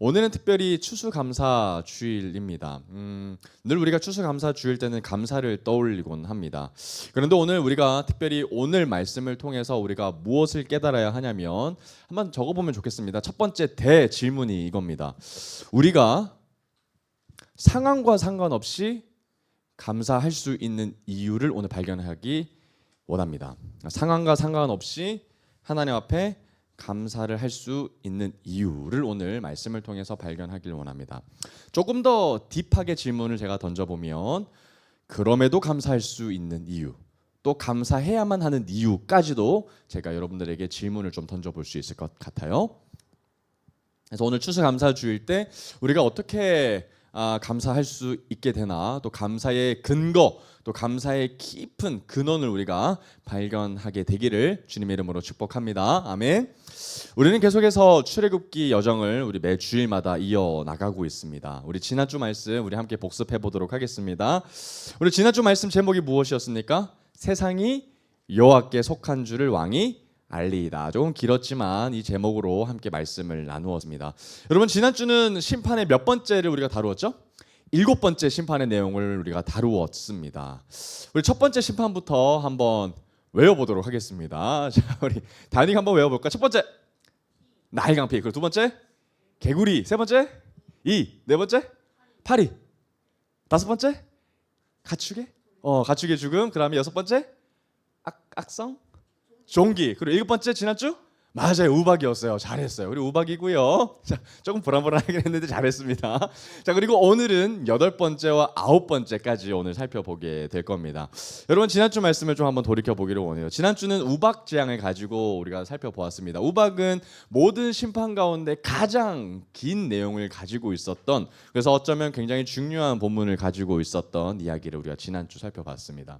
오늘은 특별히 추수감사주일입니다. 늘 우리가 추수감사주일 때는 감사를 떠올리곤 합니다. 그런데 오늘 우리가 특별히 오늘 말씀을 통해서 우리가 무엇을 깨달아야 하냐면 한번 적어보면 좋겠습니다. 첫 번째 대질문이 이겁니다. 우리가 상황과 상관없이 감사할 수 있는 이유를 오늘 발견하기 원합니다. 상황과 상관없이 하나님 앞에 감사를 할 수 있는 이유를 오늘 말씀을 통해서 발견하길 원합니다. 조금 더 딥하게 질문을 제가 던져보면 그럼에도 감사할 수 있는 이유, 또 감사해야만 하는 이유까지도 제가 여러분들에게 질문을 좀 던져볼 수 있을 것 같아요. 그래서 오늘 추수감사주일 때 우리가 어떻게 감사할 수 있게 되나, 또 감사의 근거, 또 감사의 깊은 근원을 우리가 발견하게 되기를 주님의 이름으로 축복합니다. 아멘. 우리는 계속해서 출애굽기 여정을 우리 매 주일마다 이어 나가고 있습니다. 우리 지난주 말씀 우리 함께 복습해 보도록 하겠습니다. 우리 지난주 말씀 제목이 무엇이었습니까? 세상이 여호와께 속한 줄을 왕이 알리이다. 조금 길었지만 이 제목으로 함께 말씀을 나누었습니다. 여러분, 지난주는 심판의 몇 번째를 우리가 다루었죠? 7번째 심판의 내용을 우리가 다루었습니다. 우리 첫 번째 심판부터 한번 외워보도록 하겠습니다. 자, 우리 다니가 한번 외워볼까? 첫 번째 나일강피, 그리고 두 번째 개구리, 세 번째 네 번째 파리, 다섯 번째 가축의 죽음, 그 다음에 여섯 번째 악성 종기, 그리고 일곱 번째 지난주 맞아요, 우박이었어요. 잘했어요. 우리 우박이고요. 자, 조금 불안불안하긴 했는데 잘했습니다. 자, 그리고 오늘은 8번째와 9번째까지 오늘 살펴보게 될 겁니다. 여러분, 지난주 말씀을 좀 한번 돌이켜 보기를 원해요. 지난주는 우박 재앙을 가지고 우리가 살펴보았습니다. 우박은 모든 심판 가운데 가장 긴 내용을 가지고 있었던, 그래서 어쩌면 굉장히 중요한 본문을 가지고 있었던 이야기를 우리가 지난주 살펴봤습니다.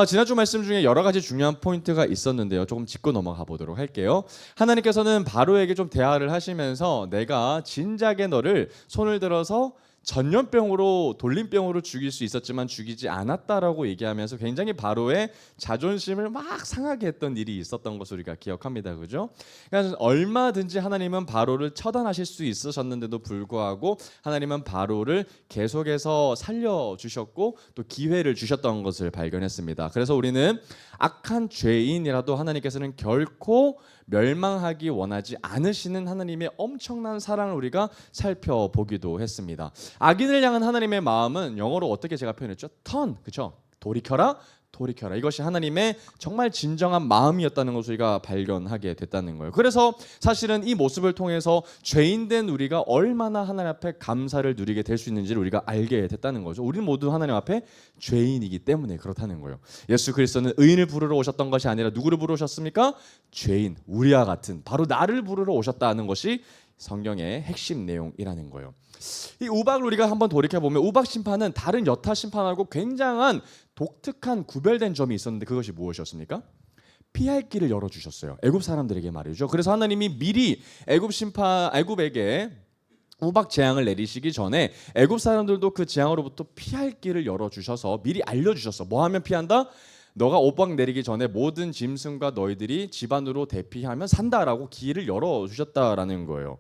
지난주 말씀 중에 여러 가지 중요한 포인트가 있었는데요. 조금 짚고 넘어가 보도록 할게요. 하나님께서는 바로에게 좀 대화를 하시면서 내가 진작에 너를 손을 들어서 전염병으로 돌림병으로 죽일 수 있었지만 죽이지 않았다라고 얘기하면서 굉장히 바로의 자존심을 막 상하게 했던 일이 있었던 것을 우리가 기억합니다. 그죠? 그러니까 얼마든지 하나님은 바로를 처단하실 수 있으셨는데도 불구하고 하나님은 바로를 계속해서 살려주셨고 또 기회를 주셨던 것을 발견했습니다. 그래서 우리는 악한 죄인이라도 하나님께서는 결코 멸망하기 원하지 않으시는 하나님의 엄청난 사랑을 우리가 살펴보기도 했습니다. 악인을 향한 하나님의 마음은 영어로 어떻게 제가 표현했죠? turn, 그렇죠? 돌이켜라. 이것이 하나님의 정말 진정한 마음이었다는 것을 우리가 발견하게 됐다는 거예요. 그래서 사실은 이 모습을 통해서 죄인된 우리가 얼마나 하나님 앞에 감사를 누리게 될 수 있는지를 우리가 알게 됐다는 거죠. 우리는 모두 하나님 앞에 죄인이기 때문에 그렇다는 거예요. 예수 그리스도는 의인을 부르러 오셨던 것이 아니라 누구를 부르러 오셨습니까? 죄인, 우리와 같은 바로 나를 부르러 오셨다는 것이 성경의 핵심 내용이라는 거예요. 이 우박을 우리가 한번 돌이켜보면 우박 심판은 다른 여타 심판하고 굉장한 독특한 구별된 점이 있었는데 그것이 무엇이었습니까? 피할 길을 열어주셨어요. 애굽 사람들에게 말이죠. 그래서 하나님이 미리 애굽에게 우박 재앙을 내리시기 전에 애굽 사람들도 그 재앙으로부터 피할 길을 열어주셔서 미리 알려주셨어. 뭐 하면 피한다? 너가 우박 내리기 전에 모든 짐승과 너희들이 집안으로 대피하면 산다라고 길을 열어주셨다라는 거예요.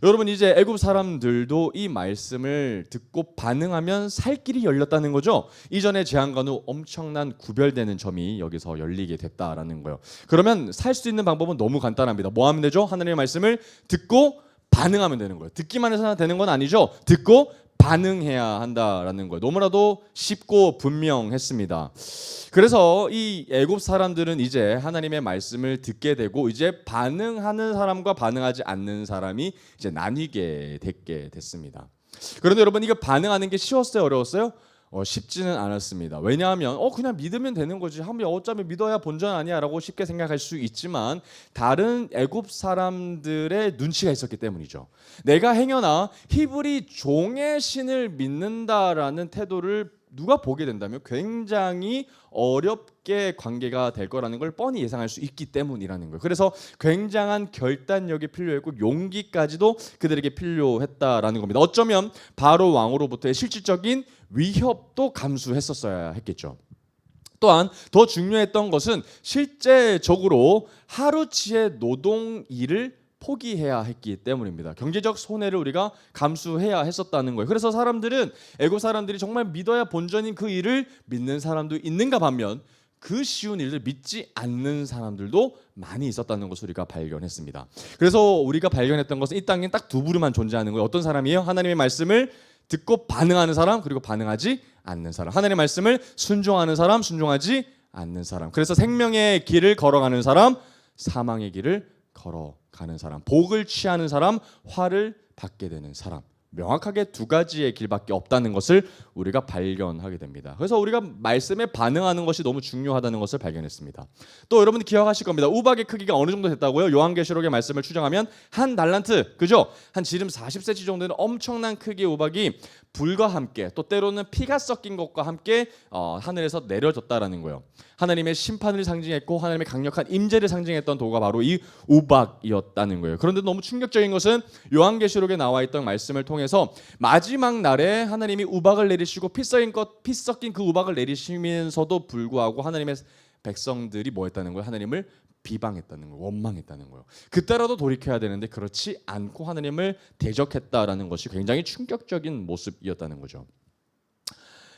여러분, 이제 애굽 사람들도 이 말씀을 듣고 반응하면 살 길이 열렸다는 거죠. 이전의 재앙과는 엄청난 구별되는 점이 여기서 열리게 됐다라는 거예요. 그러면 살 수 있는 방법은 너무 간단합니다. 뭐 하면 되죠? 하나님의 말씀을 듣고 반응하면 되는 거예요. 듣기만 해서 되는 건 아니죠. 듣고 반응해야 한다라는 거예요. 너무나도 쉽고 분명했습니다. 그래서 이 애굽 사람들은 이제 하나님의 말씀을 듣게 되고 이제 반응하는 사람과 반응하지 않는 사람이 이제 나뉘게 됐습니다. 그런데 여러분, 이거 반응하는 게 쉬웠어요, 어려웠어요? 쉽지는 않았습니다. 왜냐하면 그냥 믿으면 되는 거지. 한번 어쩌면 믿어야 본전 아니야라고 쉽게 생각할 수 있지만 다른 애굽 사람들의 눈치가 있었기 때문이죠. 내가 행여나 히브리 종의 신을 믿는다라는 태도를 누가 보게 된다면 굉장히 어렵게 관계가 될 거라는 걸 뻔히 예상할 수 있기 때문이라는 거예요. 그래서 굉장한 결단력이 필요했고 용기까지도 그들에게 필요했다라는 겁니다. 어쩌면 바로 왕으로부터의 실질적인 위협도 감수했었어야 했겠죠. 또한 더 중요했던 것은 실제적으로 하루치의 노동 일을 포기해야 했기 때문입니다. 경제적 손해를 우리가 감수해야 했었다는 거예요. 그래서 사람들은 애굽 사람들이 정말 믿어야 본전인 그 일을 믿는 사람도 있는가 반면 그 쉬운 일을 믿지 않는 사람들도 많이 있었다는 것을 우리가 발견했습니다. 그래서 우리가 발견했던 것은 이 땅에 딱 두 부류만 존재하는 거예요. 어떤 사람이에요? 하나님의 말씀을 듣고 반응하는 사람, 그리고 반응하지 않는 사람. 하나님의 말씀을 순종하는 사람, 순종하지 않는 사람. 그래서 생명의 길을 걸어가는 사람, 사망의 길을 걸어가는 사람, 복을 취하는 사람, 화를 받게 되는 사람. 명확하게 두 가지의 길밖에 없다는 것을 우리가 발견하게 됩니다. 그래서 우리가 말씀에 반응하는 것이 너무 중요하다는 것을 발견했습니다. 또 여러분들 기억하실 겁니다. 우박의 크기가 어느 정도 됐다고요? 요한계시록의 말씀을 추정하면 한 달란트, 그죠? 한 지름 40cm 정도 되는 엄청난 크기의 우박이 불과 함께 또 때로는 피가 섞인 것과 함께 하늘에서 내려졌다라는 거예요. 하나님의 심판을 상징했고 하나님의 강력한 임재를 상징했던 도가 바로 이 우박이었다는 거예요. 그런데 너무 충격적인 것은 요한계시록에 나와 있던 말씀을 통해서 마지막 날에 하나님이 우박을 내리시고 피 섞인 그 우박을 내리시면서도 불구하고 하나님의 백성들이 뭐 했다는 거예요? 하나님을 비방했다는 거예요. 원망했다는 거예요. 그때라도 돌이켜야 되는데 그렇지 않고 하나님을 대적했다라는 것이 굉장히 충격적인 모습이었다는 거죠.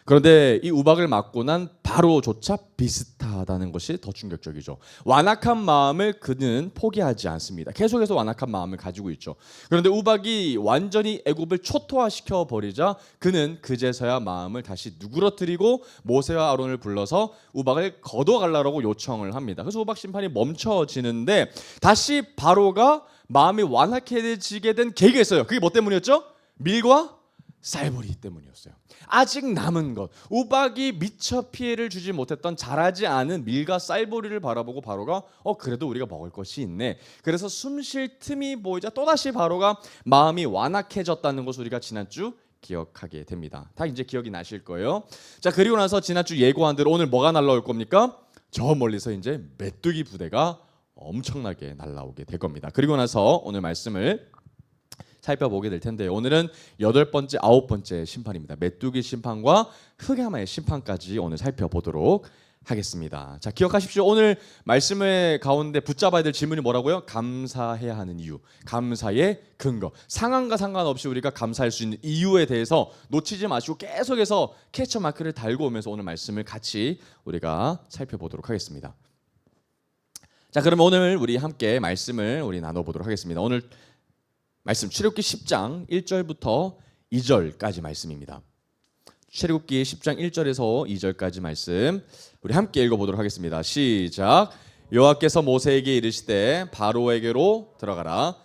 그런데 이 우박을 맞고 난 바로조차 비슷하다는 것이 더 충격적이죠. 완악한 마음을 그는 포기하지 않습니다. 계속해서 완악한 마음을 가지고 있죠. 그런데 우박이 완전히 애굽을 초토화시켜 버리자 그는 그제서야 마음을 다시 누그러뜨리고 모세와 아론을 불러서 우박을 걷어갈라고 요청을 합니다. 그래서 우박 심판이 멈춰지는데 다시 바로가 마음이 완악해지게 된 계기가 있어요. 그게 뭐 때문이었죠? 밀과 쌀보리 때문이었어요. 아직 남은 것, 우박이 미처 피해를 주지 못했던 자라지 않은 밀과 쌀보리를 바라보고 바로가 그래도 우리가 먹을 것이 있네. 그래서 숨 쉴 틈이 보이자 또다시 바로가 마음이 완악해졌다는 것을 우리가 지난주 기억하게 됩니다. 다 이제 기억이 나실 거예요. 자, 그리고 나서 지난주 예고한 대로 오늘 뭐가 날라올 겁니까? 저 멀리서 이제 메뚜기 부대가 엄청나게 날라오게 될 겁니다. 그리고 나서 오늘 말씀을 살펴보게 될 텐데요. 오늘은 8번째, 9번째 심판입니다. 메뚜기 심판과 흑야마의 심판까지 오늘 살펴보도록 하겠습니다. 자, 기억하십시오. 오늘 말씀의 가운데 붙잡아야 될 질문이 뭐라고요? 감사해야 하는 이유, 감사의 근거. 상황과 상관없이 우리가 감사할 수 있는 이유에 대해서 놓치지 마시고 계속해서 캐쳐 마크를 달고 오면서 오늘 말씀을 같이 우리가 살펴보도록 하겠습니다. 자, 그러면 오늘 우리 함께 말씀을 우리 나눠보도록 하겠습니다. 오늘 말씀 출애굽기 10장 1절부터 2절까지 말씀입니다. 출애굽기 10장 1절에서 2절까지 말씀 우리 함께 읽어보도록 하겠습니다. 시작. 여호와께서 모세에게 이르시되 바로에게로 들어가라.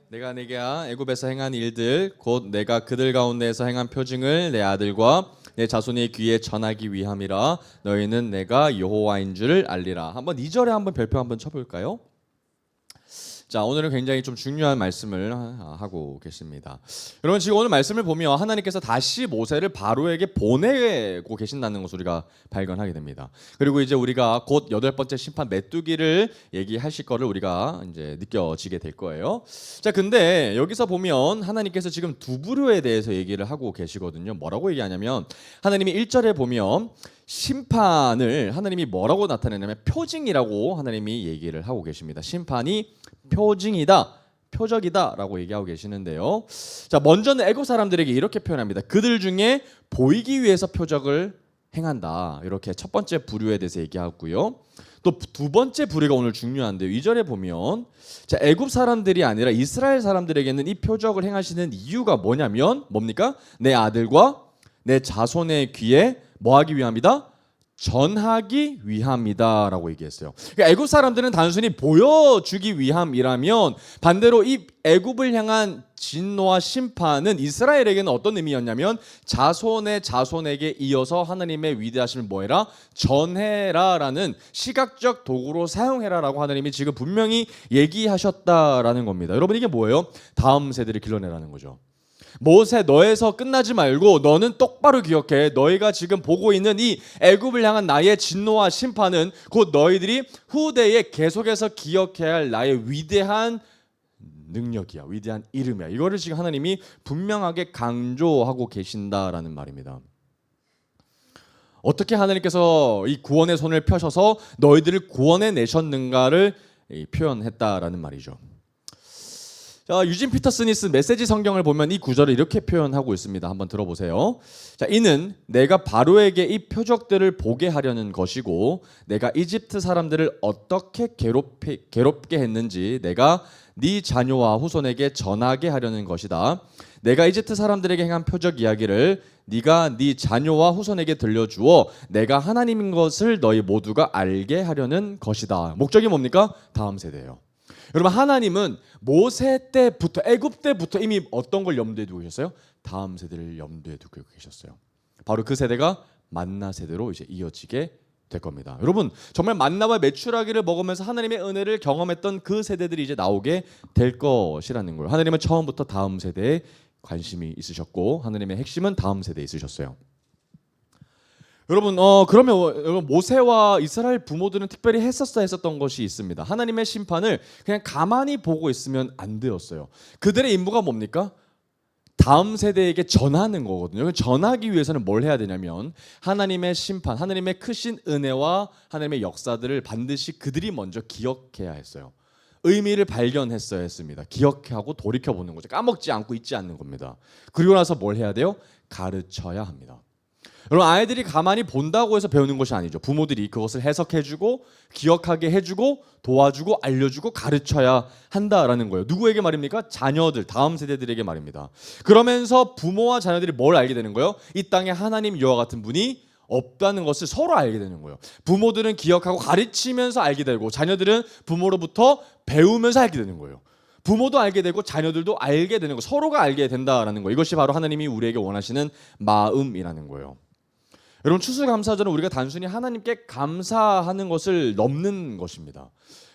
내가 내게 애굽에서 행한 일들 곧 내가 그들 가운데에서 행한 표징을 내 아들과 내 자손의 귀에 전하기 위함이라. 너희는 내가 여호와인 줄을 알리라. 한번 2절에 한번 별표 한번 쳐볼까요? 자, 오늘은 굉장히 좀 중요한 말씀을 하고 계십니다. 여러분, 지금 오늘 말씀을 보면 하나님께서 다시 모세를 바로에게 보내고 계신다는 것을 우리가 발견하게 됩니다. 그리고 이제 우리가 곧 8번째 심판 메뚜기를 얘기하실 거를 우리가 이제 느껴지게 될 거예요. 자, 근데 여기서 보면 하나님께서 지금 두 부류에 대해서 얘기를 하고 계시거든요. 뭐라고 얘기하냐면 하나님이 1절에 보면 심판을 하나님이 뭐라고 나타내냐면 표징이라고 하나님이 얘기를 하고 계십니다. 심판이 표징이다, 표적이다라고 얘기하고 계시는데요. 자, 먼저는 애굽 사람들에게 이렇게 표현합니다. 그들 중에 보이기 위해서 표적을 행한다. 이렇게 첫 번째 부류에 대해서 얘기하고요. 또 두 번째 부류가 오늘 중요한데요. 2절에 보면 자, 애굽 사람들이 아니라 이스라엘 사람들에게는 이 표적을 행하시는 이유가 뭐냐면 뭡니까? 내 아들과 내 자손의 귀에 뭐하기 위함이다? 전하기 위함이다라고 얘기했어요. 그러니까 애굽 사람들은 단순히 보여주기 위함이라면 반대로 이 애굽을 향한 진노와 심판은 이스라엘에게는 어떤 의미였냐면 자손의 자손에게 이어서 하나님의 위대하심을 뭐해라? 전해라라는 시각적 도구로 사용해라라고 하나님이 지금 분명히 얘기하셨다라는 겁니다. 여러분, 이게 뭐예요? 다음 세대를 길러내라는 거죠. 모세, 너에서 끝나지 말고 너는 똑바로 기억해. 너희가 지금 보고 있는 이 애굽을 향한 나의 진노와 심판은 곧 너희들이 후대에 계속해서 기억해야 할 나의 위대한 능력이야, 위대한 이름이야. 이거를 지금 하나님이 분명하게 강조하고 계신다라는 말입니다. 어떻게 하나님께서 이 구원의 손을 펴셔서 너희들을 구원해 내셨는가를 표현했다라는 말이죠. 자, 유진 피터슨이 쓴 메시지 성경을 보면 이 구절을 이렇게 표현하고 있습니다. 한번 들어보세요. 자, 이는 내가 바로에게 이 표적들을 보게 하려는 것이고 내가 이집트 사람들을 어떻게 괴롭게 했는지 내가 네 자녀와 후손에게 전하게 하려는 것이다. 내가 이집트 사람들에게 행한 표적 이야기를 네가 네 자녀와 후손에게 들려주어 내가 하나님인 것을 너희 모두가 알게 하려는 것이다. 목적이 뭡니까? 다음 세대예요. 여러분, 하나님은 모세 때부터, 애굽 때부터 이미 어떤 걸 염두에 두고 계셨어요? 다음 세대를 염두에 두고 계셨어요. 바로 그 세대가 만나 세대로 이제 이어지게 될 겁니다. 여러분, 정말 만나와 메추라기를 먹으면서 하나님의 은혜를 경험했던 그 세대들이 이제 나오게 될 것이라는 거예요. 하나님은 처음부터 다음 세대에 관심이 있으셨고 하나님의 핵심은 다음 세대에 있으셨어요. 여러분, 그러면 모세와 이스라엘 부모들은 특별히 했었던 것이 있습니다. 하나님의 심판을 그냥 가만히 보고 있으면 안 되었어요. 그들의 임무가 뭡니까? 다음 세대에게 전하는 거거든요. 전하기 위해서는 뭘 해야 되냐면 하나님의 심판, 하나님의 크신 은혜와 하나님의 역사들을 반드시 그들이 먼저 기억해야 했어요. 의미를 발견했어야 했습니다. 기억하고 돌이켜보는 거죠. 까먹지 않고 잊지 않는 겁니다. 그리고 나서 뭘 해야 돼요? 가르쳐야 합니다. 여러분, 아이들이 가만히 본다고 해서 배우는 것이 아니죠. 부모들이 그것을 해석해주고 기억하게 해주고 도와주고 알려주고 가르쳐야 한다라는 거예요. 누구에게 말입니까? 자녀들, 다음 세대들에게 말입니다. 그러면서 부모와 자녀들이 뭘 알게 되는 거예요? 이 땅에 하나님 여호와 같은 분이 없다는 것을 서로 알게 되는 거예요. 부모들은 기억하고 가르치면서 알게 되고 자녀들은 부모로부터 배우면서 알게 되는 거예요. 부모도 알게 되고 자녀들도 알게 되는 거, 서로가 알게 된다라는 거. 이것이 바로 하나님이 우리에게 원하시는 마음이라는 거예요. 여러분, 추수감사절은 우리가 단순히 하나님께 감사하는 것을 넘는 것입니다.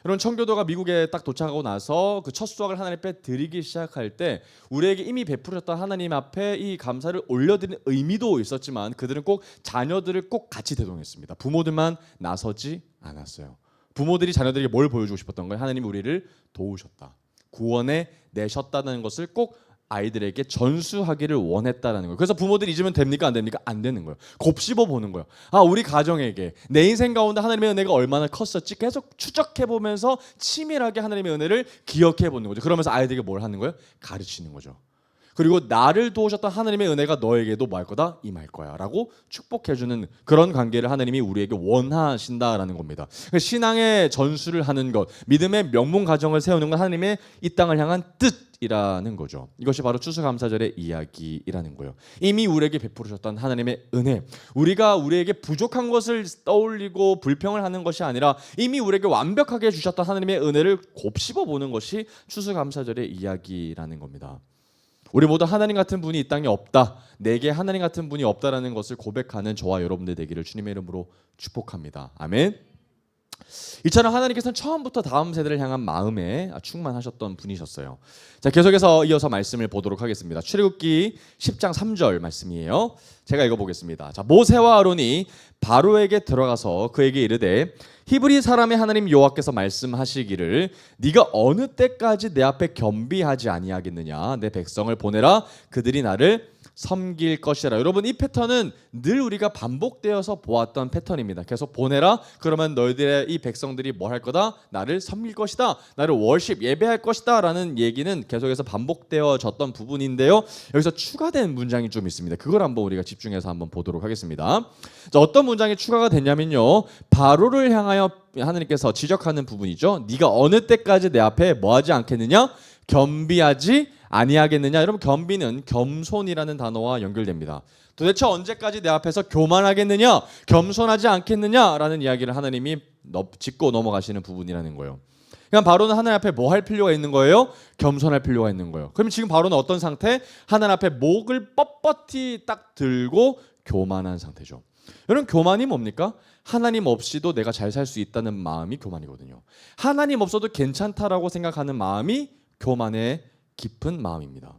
여러분, 청교도가 미국에 딱 도착하고 나서 그 첫 수확을 하나님 앞에 드리기 시작할 때 우리에게 이미 베푸셨던 하나님 앞에 이 감사를 올려드리는 의미도 있었지만 그들은 꼭 자녀들을 꼭 같이 대동했습니다. 부모들만 나서지 않았어요. 부모들이 자녀들에게 뭘 보여주고 싶었던 거예요? 하나님이 우리를 도우셨다, 구원해 내셨다는 것을 꼭 아이들에게 전수하기를 원했다라는 거예요. 그래서 부모들이 잊으면 됩니까? 안 됩니까? 안 되는 거예요. 곱씹어 보는 거예요. 아, 우리 가정에게 내 인생 가운데 하나님의 은혜가 얼마나 컸었지 계속 추적해 보면서 치밀하게 하나님의 은혜를 기억해 보는 거죠. 그러면서 아이들에게 뭘 하는 거예요? 가르치는 거죠. 그리고 나를 도우셨던 하나님의 은혜가 너에게도 뭐 할 거다? 임할 거야 라고 축복해주는 그런 관계를 하나님이 우리에게 원하신다라는 겁니다. 신앙의 전수를 하는 것, 믿음의 명문 가정을 세우는 건 하나님의 이 땅을 향한 뜻이라는 거죠. 이것이 바로 추수감사절의 이야기라는 거예요. 이미 우리에게 베푸셨던 하나님의 은혜, 우리에게 부족한 것을 떠올리고 불평을 하는 것이 아니라 이미 우리에게 완벽하게 주셨던 하나님의 은혜를 곱씹어 보는 것이 추수감사절의 이야기라는 겁니다. 우리 모두 하나님 같은 분이 이 땅에 없다, 내게 하나님 같은 분이 없다라는 것을 고백하는 저와 여러분들 되기를 주님의 이름으로 축복합니다. 아멘. 이처럼 하나님께서는 처음부터 다음 세대를 향한 마음에 충만하셨던 분이셨어요. 자, 계속해서 이어서 말씀을 보도록 하겠습니다. 출애굽기 10장 3절 말씀이에요. 제가 읽어보겠습니다. 자, 모세와 아론이 바로에게 들어가서 그에게 이르되 히브리 사람의 하나님 여호와께서 말씀하시기를 네가 어느 때까지 내 앞에 겸비하지 아니하겠느냐, 내 백성을 보내라, 그들이 나를 섬길 것이라. 여러분, 이 패턴은 늘 우리가 반복되어서 보았던 패턴입니다. 계속 보내라, 그러면 너희들의 이 백성들이 뭘 할 거다? 나를 섬길 것이다, 나를 월십 예배할 것이다 라는 얘기는 계속해서 반복되어졌던 부분인데요, 여기서 추가된 문장이 좀 있습니다. 그걸 한번 우리가 집중해서 한번 보도록 하겠습니다. 자, 어떤 문장이 추가가 됐냐면요, 바로를 향하여 하나님께서 지적하는 부분이죠. 네가 어느 때까지 내 앞에 뭐하지 않겠느냐? 겸비하지 아니하겠느냐. 여러분, 겸비는 겸손이라는 단어와 연결됩니다. 도대체 언제까지 내 앞에서 교만하겠느냐, 겸손하지 않겠느냐라는 이야기를 하나님이 짚고 넘어가시는 부분이라는 거예요. 그냥 바로는 하나님 앞에 뭐 할 필요가 있는 거예요? 겸손할 필요가 있는 거예요. 그럼 지금 바로는 어떤 상태? 하나님 앞에 목을 뻣뻣히 딱 들고 교만한 상태죠. 여러분, 교만이 뭡니까? 하나님 없이도 내가 잘 살 수 있다는 마음이 교만이거든요. 하나님 없어도 괜찮다라고 생각하는 마음이 교만의 깊은 마음입니다.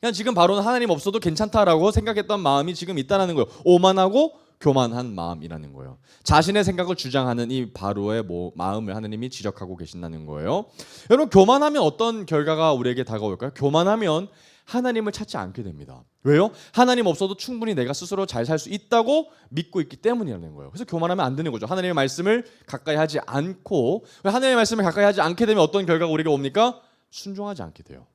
그냥 지금 바로는 하나님 없어도 괜찮다라고 생각했던 마음이 지금 있다는 거예요. 오만하고 교만한 마음이라는 거예요. 자신의 생각을 주장하는 이 바로의 마음을 하나님이 지적하고 계신다는 거예요. 여러분, 교만하면 어떤 결과가 우리에게 다가올까요? 교만하면 하나님을 찾지 않게 됩니다. 왜요? 하나님 없어도 충분히 내가 스스로 잘 살 수 있다고 믿고 있기 때문이라는 거예요. 그래서 교만하면 안 되는 거죠. 하나님의 말씀을 가까이 하지 않고, 하나님의 말씀을 가까이 하지 않게 되면 어떤 결과가 우리가 옵니까? 순종하지 않게 돼요.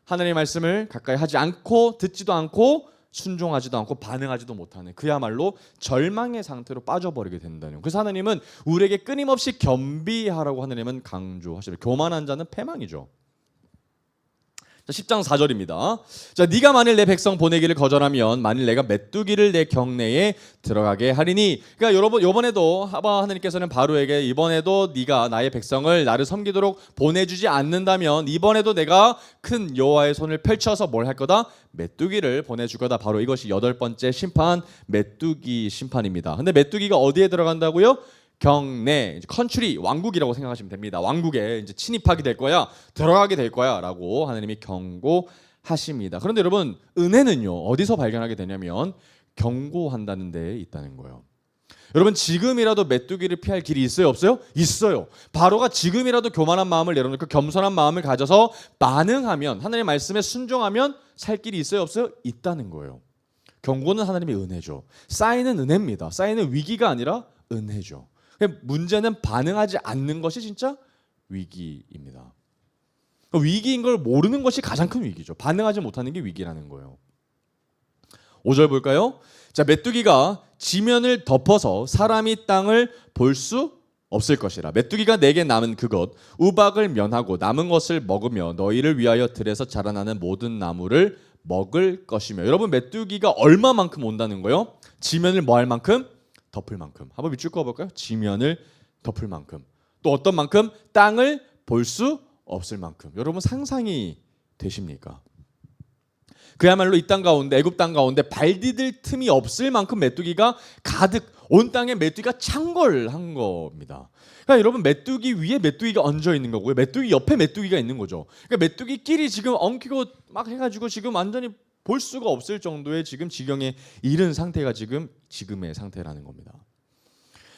하나님의 말씀을 가까이 하지 않고, 듣지도 않고, 순종하지도 않고, 반응하지도 못하는 그야말로 절망의 상태로 빠져버리게 된다는 거예요. 그래서 하나님은 우리에게 끊임없이 겸비하라고 하나님은 강조하시죠. 교만한 자는 패망이죠. 자, 10장 4절입니다. 자, 네가 만일 내 백성 보내기를 거절하면 만일 내가 메뚜기를 내 경내에 들어가게 하리니. 그러니까 여러분, 이번에도 하나님께서는 바로에게 이번에도 네가 나의 백성을 나를 섬기도록 보내주지 않는다면 이번에도 내가 큰 여호와의 손을 펼쳐서 뭘 할 거다? 메뚜기를 보내줄 거다. 바로 이것이 8번째 심판, 메뚜기 심판입니다. 근데 메뚜기가 어디에 들어간다고요? 경내, 컨트리, 왕국이라고 생각하시면 됩니다. 왕국에 이제 침입하게 될 거야, 들어가게 될 거야라고 하나님이 경고하십니다. 그런데 여러분, 은혜는요 어디서 발견하게 되냐면 경고한다는 데에 있다는 거예요. 여러분, 지금이라도 메뚜기를 피할 길이 있어요, 없어요? 있어요. 바로가 지금이라도 교만한 마음을 내려놓고 겸손한 마음을 가져서 반응하면, 하나님의 말씀에 순종하면 살 길이 있어요, 없어요? 있다는 거예요. 경고는 하나님의 은혜죠. 쌓이는 은혜입니다. 쌓이는 위기가 아니라 은혜죠. 문제는 반응하지 않는 것이 진짜 위기입니다. 위기인 걸 모르는 것이 가장 큰 위기죠. 반응하지 못하는 게 위기라는 거예요. 5절 볼까요? 자, 메뚜기가 지면을 덮어서 사람이 땅을 볼 수 없을 것이라. 메뚜기가 내게 남은 그것 우박을 면하고 남은 것을 먹으며 너희를 위하여 들에서 자라나는 모든 나무를 먹을 것이며. 여러분, 메뚜기가 얼마만큼 온다는 거예요? 지면을 뭐 할 만큼? 덮을 만큼. 한번 밑줄 그어볼까요? 지면을 덮을 만큼. 또 어떤 만큼? 땅을 볼 수 없을 만큼. 여러분, 상상이 되십니까? 그야말로 이 땅 가운데, 애굽 땅 가운데 발 디딜 틈이 없을 만큼 메뚜기가 가득, 온 땅에 메뚜기가 창궐한 겁니다. 그러니까 여러분, 메뚜기 위에 메뚜기가 얹어 있는 거고요, 메뚜기 옆에 메뚜기가 있는 거죠. 그러니까 메뚜기끼리 지금 엉키고 막 해가지고 지금 완전히 볼 수가 없을 정도의 지금 지경에 이른 상태가 지금의 상태라는 겁니다.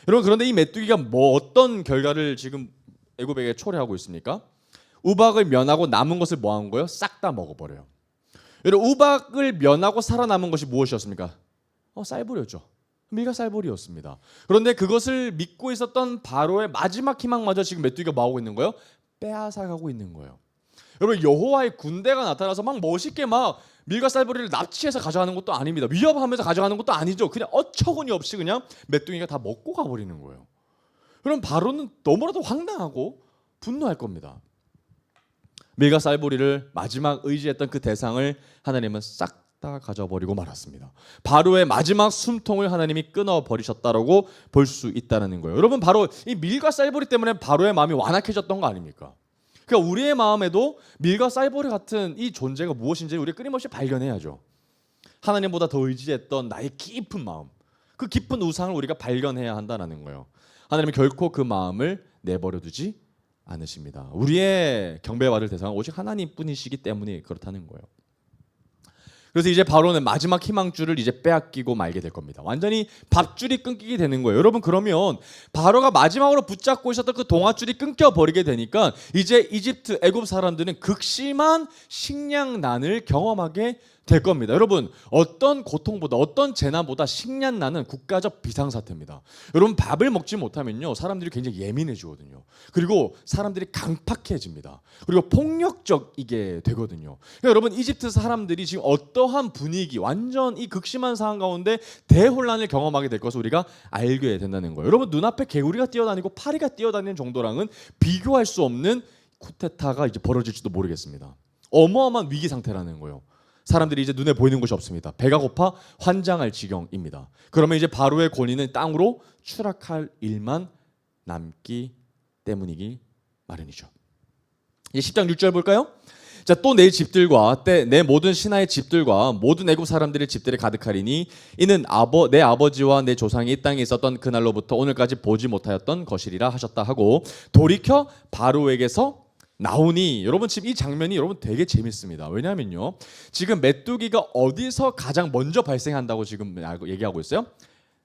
여러분, 그런데 이 메뚜기가 뭐 어떤 결과를 지금 애굽에게 초래하고 있습니까? 우박을 면하고 남은 것을 뭐 한 거예요? 싹 다 먹어버려요. 여러분, 우박을 면하고 살아남은 것이 무엇이었습니까? 쌀벌이었죠. 밀과 쌀벌이었습니다. 그런데 그것을 믿고 있었던 바로의 마지막 희망마저 지금 메뚜기가 뭐 하고 있는 거예요? 빼앗아가고 있는 거예요. 여러분, 여호와의 군대가 나타나서 막 멋있게 막 밀과 쌀벌이를 납치해서 가져가는 것도 아닙니다. 위협하면서 가져가는 것도 아니죠. 그냥 어처구니 없이 그냥 메뚜기가 다 먹고 가버리는 거예요. 그럼 바로는 너무나도 황당하고 분노할 겁니다. 밀과 쌀벌이를 마지막 의지했던 그 대상을 하나님은 싹 다 가져버리고 말았습니다. 바로의 마지막 숨통을 하나님이 끊어버리셨다라고 볼 수 있다는 거예요. 여러분, 바로 이 밀과 쌀벌이 때문에 바로의 마음이 완악해졌던 거 아닙니까? 그러니까 우리의 마음에도 밀과 쌀벌이 같은 이 존재가 무엇인지 우리가 끊임없이 발견해야죠. 하나님보다 더 의지했던 나의 깊은 마음, 그 깊은 우상을 우리가 발견해야 한다는 거예요. 하나님은 결코 그 마음을 내버려 두지 않으십니다. 우리의 경배받을 대상은 오직 하나님뿐이시기 때문에 그렇다는 거예요. 그래서 이제 바로는 마지막 희망줄을 이제 빼앗기고 말게 될 겁니다. 완전히 밥줄이 끊기게 되는 거예요. 여러분, 그러면 바로가 마지막으로 붙잡고 있었던 그 동아줄이 끊겨버리게 되니까 이제 이집트, 애굽 사람들은 극심한 식량난을 경험하게 될 겁니다. 여러분, 어떤 고통보다, 어떤 재난보다 식량난은 국가적 비상사태입니다. 여러분, 밥을 먹지 못하면요 사람들이 굉장히 예민해지거든요. 그리고 사람들이 강팍해집니다. 그리고 폭력적이게 되거든요. 그러니까 여러분, 이집트 사람들이 지금 어떠한 분위기, 완전 이 극심한 상황 가운데 대혼란을 경험하게 될 것을 우리가 알게 된다는 거예요. 여러분, 눈앞에 개구리가 뛰어다니고 파리가 뛰어다니는 정도랑은 비교할 수 없는 쿠데타가 이제 벌어질지도 모르겠습니다. 어마어마한 위기 상태라는 거예요. 사람들이 이제 눈에 보이는 것이 없습니다. 배가 고파 환장할 지경입니다. 그러면 이제 바로의 권위는 땅으로 추락할 일만 남기 때문이기 마련이죠. 이제 10장 6절 볼까요? 자, 또 내 집들과 내 모든 신하의 집들과 모든 애굽 사람들의 집들에 가득하리니 이는 내 아버지와 내 조상이 이 땅에 있었던 그날로부터 오늘까지 보지 못하였던 것이리라 하셨다 하고 돌이켜 바로에게서 나오니. 여러분, 지금 이 장면이 여러분 되게 재밌습니다. 왜냐하면요, 지금 메뚜기가 어디서 가장 먼저 발생한다고 지금 얘기하고 있어요?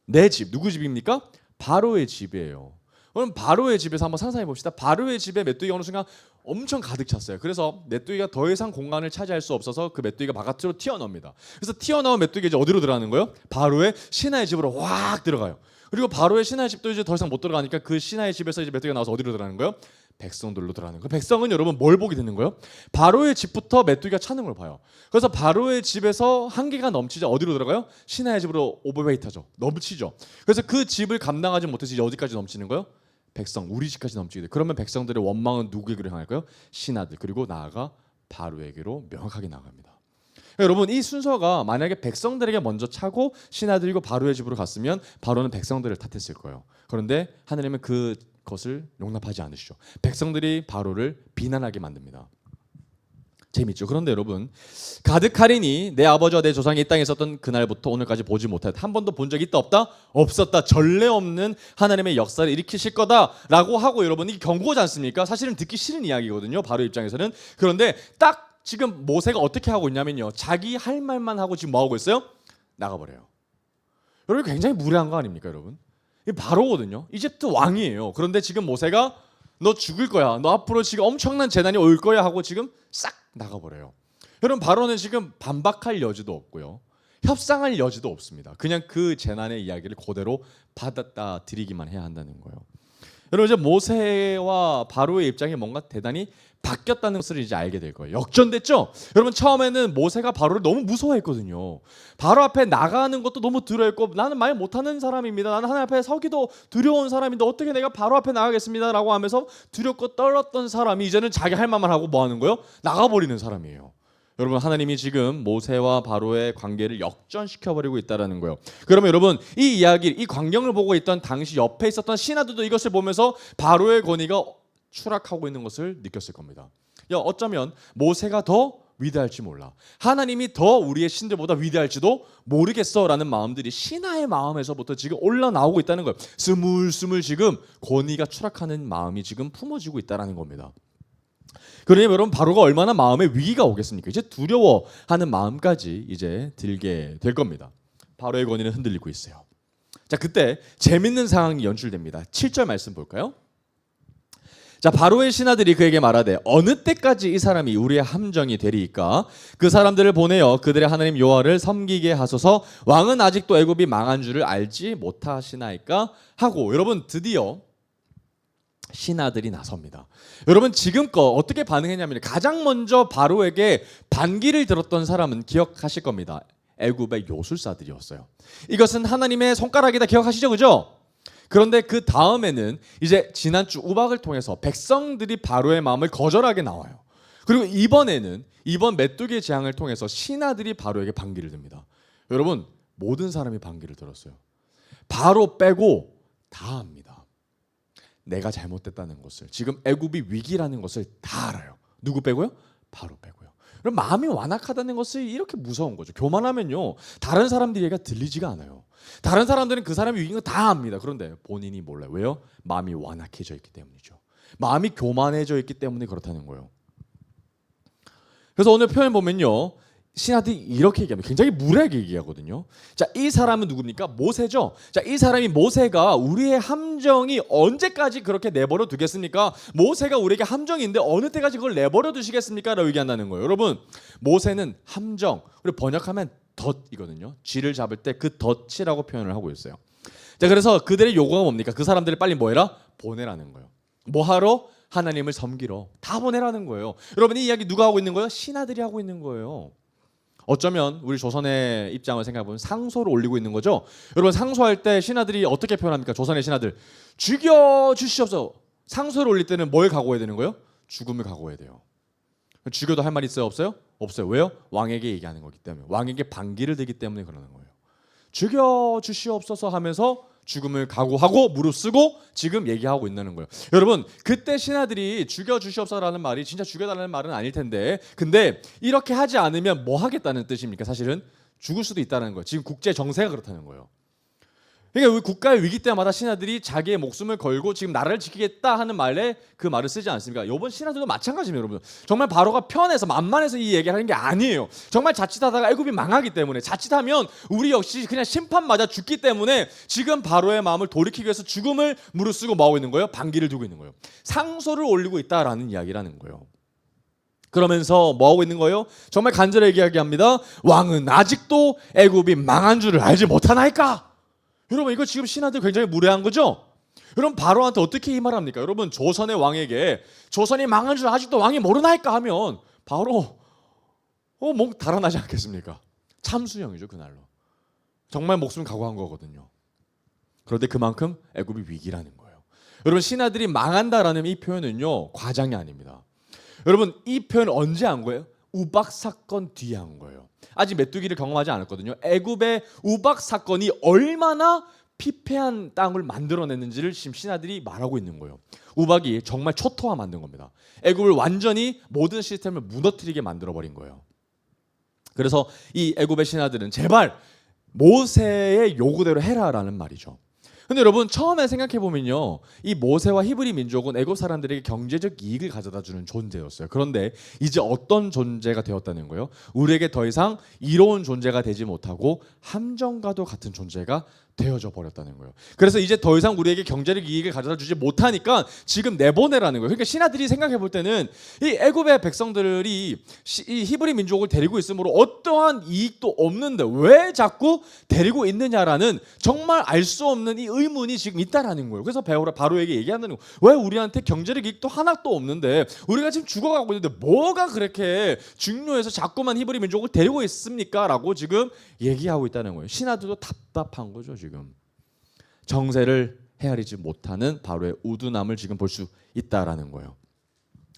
내 집. 누구 집입니까? 바로의 집이에요. 그럼 바로의 집에서 한번 상상해 봅시다. 바로의 집에 메뚜기가 어느 순간 엄청 가득 찼어요. 그래서 메뚜기가 더 이상 공간을 차지할 수 없어서 그 메뚜기가 바깥으로 튀어나옵니다. 그래서 튀어나온 메뚜기가 이제 어디로 들어가는 거예요? 바로의 신하의 집으로 확 들어가요. 그리고 바로의 신하의 집도 이제 더 이상 못 들어가니까 그 신하의 집에서 이제 메뚜기가 나와서 어디로 들어가는 거예요? 백성들로 들어가는 거예요. 백성은 여러분 뭘 보게 되는 거예요? 바로의 집부터 메뚜기가 차는 걸 봐요. 그래서 바로의 집에서 한계가 넘치자 어디로 들어가요? 신하의 집으로 오버웨이트하죠. 넘치죠. 그래서 그 집을 감당하지 못해서 이제 어디까지 넘치는 거예요? 백성, 우리 집까지 넘치게 돼. 그러면 백성들의 원망은 누구에게로 향할까요? 신하들, 그리고 나아가 바로에게로 명확하게 나갑니다. 여러분, 이 순서가 만약에 백성들에게 먼저 차고 신하들이고 바로의 집으로 갔으면 바로는 백성들을 탓했을 거예요. 그런데 하느님은 그것을 용납하지 않으시죠. 백성들이 바로를 비난하게 만듭니다. 재밌죠. 그런데 여러분, 가득하리니 내 아버지와 내 조상이 이 땅에 있었던 그날부터 오늘까지 보지 못하였다. 한 번도 본 적이 있다 없다? 없었다. 전례 없는 하나님의 역사를 일으키실 거다라고 하고, 여러분, 이게 경고지 않습니까? 사실은 듣기 싫은 이야기거든요. 바로 입장에서는. 그런데 딱 지금 모세가 어떻게 하고 있냐면요, 자기 할 말만 하고 지금 뭐 하고 있어요? 나가버려요. 여러분, 굉장히 무례한 거 아닙니까, 여러분? 이 바로거든요. 이집트 왕이에요. 그런데 지금 모세가 너 죽을 거야, 너 앞으로 지금 엄청난 재난이 올 거야 하고 지금 싹 나가버려요. 여러분, 바로는 지금 반박할 여지도 없고요, 협상할 여지도 없습니다. 그냥 그 재난의 이야기를 그대로 받아들이기만 해야 한다는 거예요. 여러분, 이제 모세와 바로의 입장이 뭔가 대단히 바뀌었다는 것을 이제 알게 될 거예요. 역전됐죠? 여러분, 처음에는 모세가 바로를 너무 무서워했거든요. 바로 앞에 나가는 것도 너무 두려웠고, 나는 말 못하는 사람입니다, 나는 하나님 앞에 서기도 두려운 사람인데 어떻게 내가 바로 앞에 나가겠습니다 라고 하면서 두렵고 떨었던 사람이 이제는 자기 할 말만 하고 뭐 하는 거예요? 나가버리는 사람이에요. 여러분, 하나님이 지금 모세와 바로의 관계를 역전시켜버리고 있다는 거예요. 그러면 여러분, 이 이야기, 이 광경을 보고 있던 당시 옆에 있었던 신하들도 이것을 보면서 바로의 권위가 추락하고 있는 것을 느꼈을 겁니다. 야, 어쩌면 모세가 더 위대할지 몰라, 하나님이 더 우리의 신들보다 위대할지도 모르겠어라는 마음들이 신하의 마음에서부터 지금 올라나오고 있다는 거예요. 스물스물 지금 권위가 추락하는 마음이 지금 품어지고 있다는 겁니다. 그러니 여러분, 바로가 얼마나 마음에 위기가 오겠습니까? 이제 두려워하는 마음까지 이제 들게 될 겁니다. 바로의 권위는 흔들리고 있어요. 자, 그때 재밌는 상황이 연출됩니다. 7절 말씀 볼까요? 자, 바로의 신하들이 그에게 말하되 어느 때까지 이 사람이 우리의 함정이 되리이까? 그 사람들을 보내어 그들의 하나님 여호와를 섬기게 하소서. 왕은 아직도 애굽이 망한 줄을 알지 못하시나이까? 하고, 여러분, 드디어 신하들이 나섭니다. 여러분, 지금껏 어떻게 반응했냐면 가장 먼저 바로에게 반기를 들었던 사람은 기억하실 겁니다. 애굽의 요술사들이었어요. 이것은 하나님의 손가락이다, 기억하시죠? 그죠? 그런데 그 다음에는 이제 지난주 우박을 통해서 백성들이 바로의 마음을 거절하게 나와요. 그리고 이번에는 이번 메뚜기의 재앙을 통해서 신하들이 바로에게 반기를 듭니다. 여러분, 모든 사람이 반기를 들었어요. 바로 빼고 다 합니다. 내가 잘못됐다는 것을, 지금 애굽이 위기라는 것을 다 알아요. 누구 빼고요? 바로 빼고요. 그럼 마음이 완악하다는 것이 이렇게 무서운 거죠. 교만하면요, 다른 사람들이 얘가 들리지가 않아요. 다른 사람들은 그 사람이 위기인 거 다 압니다. 그런데 본인이 몰라요. 왜요? 마음이 완악해져 있기 때문이죠. 마음이 교만해져 있기 때문에 그렇다는 거예요. 그래서 오늘 표현 보면요, 신하들이 이렇게 얘기합니다. 굉장히 무례하게 얘기하거든요. 자, 이 사람은 누굽니까? 모세죠. 자, 이 사람이 모세가 우리의 함정이 언제까지 그렇게 내버려 두겠습니까? 모세가 우리에게 함정이 있는데 어느 때까지 그걸 내버려 두시겠습니까? 라고 얘기한다는 거예요. 여러분, 모세는 함정, 우리 번역하면 덫이거든요. 쥐를 잡을 때 그 덫이라고 표현을 하고 있어요. 자, 그래서 그들의 요구가 뭡니까? 그 사람들을 빨리 뭐 해라? 보내라는 거예요. 뭐 하러? 하나님을 섬기러. 다 보내라는 거예요. 여러분, 이 이야기 누가 하고 있는 거예요? 신하들이 하고 있는 거예요. 어쩌면 우리 조선의 입장을 생각해보면 상소를 올리고 있는 거죠. 여러분, 상소할 때 신하들이 어떻게 표현합니까? 조선의 신하들, 죽여주시옵소서. 상소를 올릴 때는 뭘 각오해야 되는 거예요? 죽음을 각오해야 돼요. 죽여도 할 말 있어요? 없어요? 없어요. 왜요? 왕에게 얘기하는 거기 때문에, 왕에게 반기를 들기 때문에 그러는 거예요. 죽여주시옵소서 하면서 죽음을 각오하고 무릎 쓰고 지금 얘기하고 있는 거예요. 여러분, 그때 신하들이 죽여주시옵소서라는 말이 진짜 죽여달라는 말은 아닐 텐데, 근데 이렇게 하지 않으면 뭐 하겠다는 뜻입니까? 사실은 죽을 수도 있다는 거예요. 지금 국제 정세가 그렇다는 거예요. 그러니까 우리 국가의 위기 때마다 신하들이 자기의 목숨을 걸고 지금 나라를 지키겠다 하는 말에 그 말을 쓰지 않습니까? 이번 신하들도 마찬가지입니다, 여러분. 정말 바로가 편해서 만만해서 이 얘기를 하는 게 아니에요. 정말 자칫하다가 애굽이 망하기 때문에, 자칫하면 우리 역시 그냥 심판 맞아 죽기 때문에 지금 바로의 마음을 돌이키기 위해서 죽음을 무릅쓰고 뭐하고 있는 거예요? 반기를 두고 있는 거예요. 상소를 올리고 있다라는 이야기라는 거예요. 그러면서 뭐하고 있는 거예요? 정말 간절하게 이야기합니다. 왕은 아직도 애굽이 망한 줄을 알지 못하나이까? 여러분, 이거 지금 신하들 굉장히 무례한 거죠? 여러분, 바로한테 어떻게 이 말합니까? 여러분, 조선의 왕에게 조선이 망한 줄 아직도 왕이 모르나이까 하면 바로 목 달아나지 않겠습니까? 참수형이죠, 그날로. 정말 목숨 각오한 거거든요. 그런데 그만큼 애굽이 위기라는 거예요. 여러분, 신하들이 망한다라는 이 표현은요, 과장이 아닙니다. 여러분, 이 표현 언제 한 거예요? 우박 사건 뒤에 한 거예요. 아직 메뚜기를 경험하지 않았거든요. 애굽의 우박 사건이 얼마나 피폐한 땅을 만들어냈는지를 지금 신하들이 말하고 있는 거예요. 우박이 정말 초토화 만든 겁니다. 애굽을 완전히 모든 시스템을 무너뜨리게 만들어버린 거예요. 그래서 이 애굽의 신하들은 제발 모세의 요구대로 해라라는 말이죠. 근데 여러분, 처음에 생각해보면요, 이 모세와 히브리 민족은 애굽 사람들에게 경제적 이익을 가져다 주는 존재였어요. 그런데 이제 어떤 존재가 되었다는 거예요? 우리에게 더 이상 이로운 존재가 되지 못하고 함정과도 같은 존재가 되어져 버렸다는 거예요. 그래서 이제 더 이상 우리에게 경제적 이익을 가져다 주지 못하니까 지금 내보내라는 거예요. 그러니까 신하들이 생각해 볼 때는 이 애굽의 백성들이 이 히브리 민족을 데리고 있으므로 어떠한 이익도 없는데 왜 자꾸 데리고 있느냐라는 정말 알 수 없는 이 의문이 지금 있다라는 거예요. 그래서 바로에게 얘기하는 거예요. 왜 우리한테 경제적 이익도 하나도 없는데, 우리가 지금 죽어가고 있는데 뭐가 그렇게 중요해서 자꾸만 히브리 민족을 데리고 있습니까? 라고 지금 얘기하고 있다는 거예요. 신하들도 답답한 거죠, 지금. 정세를 헤아리지 못하는 바로의 우둔함을 지금 볼 수 있다라는 거예요.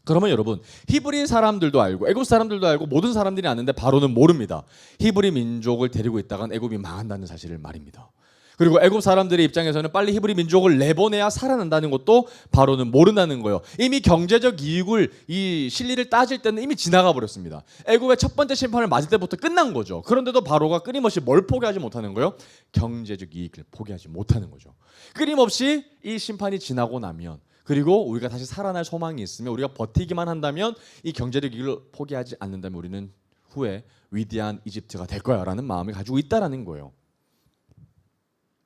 그러면 여러분, 히브리 사람들도 알고 애굽 사람들도 알고 모든 사람들이 아는데 바로는 모릅니다. 히브리 민족을 데리고 있다간 애굽이 망한다는 사실을 말입니다. 그리고 애굽 사람들의 입장에서는 빨리 히브리 민족을 내보내야 살아난다는 것도 바로는 모른다는 거예요. 이미 경제적 이익을, 이 실리를 따질 때는 이미 지나가 버렸습니다. 애굽의 첫 번째 심판을 맞을 때부터 끝난 거죠. 그런데도 바로가 끊임없이 뭘 포기하지 못하는 거예요? 경제적 이익을 포기하지 못하는 거죠. 끊임없이 이 심판이 지나고 나면, 그리고 우리가 다시 살아날 소망이 있으면, 우리가 버티기만 한다면, 이 경제적 이익을 포기하지 않는다면 우리는 후에 위대한 이집트가 될 거야 라는 마음을 가지고 있다라는 거예요.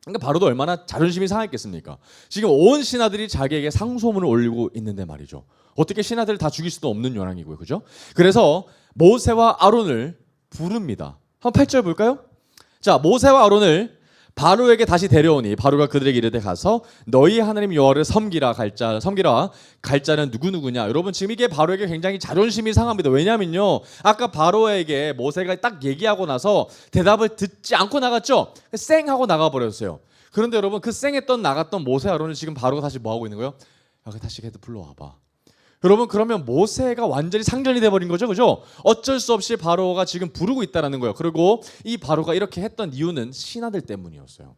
그러니까 바로도 얼마나 자존심이 상했겠습니까? 지금 온 신하들이 자기에게 상소문을 올리고 있는데 말이죠. 어떻게 신하들을 다 죽일 수도 없는 요랑이고요, 그죠? 그래서 모세와 아론을 부릅니다. 한번 8절 볼까요? 자, 모세와 아론을 바로에게 다시 데려오니 바로가 그들에게 이르되 가서 너희 하나님 여호와를 섬기라 갈자는 누구누구냐. 여러분, 지금 이게 바로에게 굉장히 자존심이 상합니다. 왜냐면요, 아까 바로에게 모세가 딱 얘기하고 나서 대답을 듣지 않고 나갔죠. 쌩 하고 나가버렸어요. 그런데 여러분, 그 쌩했던 나갔던 모세 아론을 지금 바로가 다시 뭐 하고 있는 거예요? 야, 다시 걔들 불러와봐. 여러분, 그러면 모세가 완전히 상전이 돼버린 거죠, 그죠? 어쩔 수 없이 바로가 지금 부르고 있다라는 거예요. 그리고 이 바로가 이렇게 했던 이유는 신하들 때문이었어요.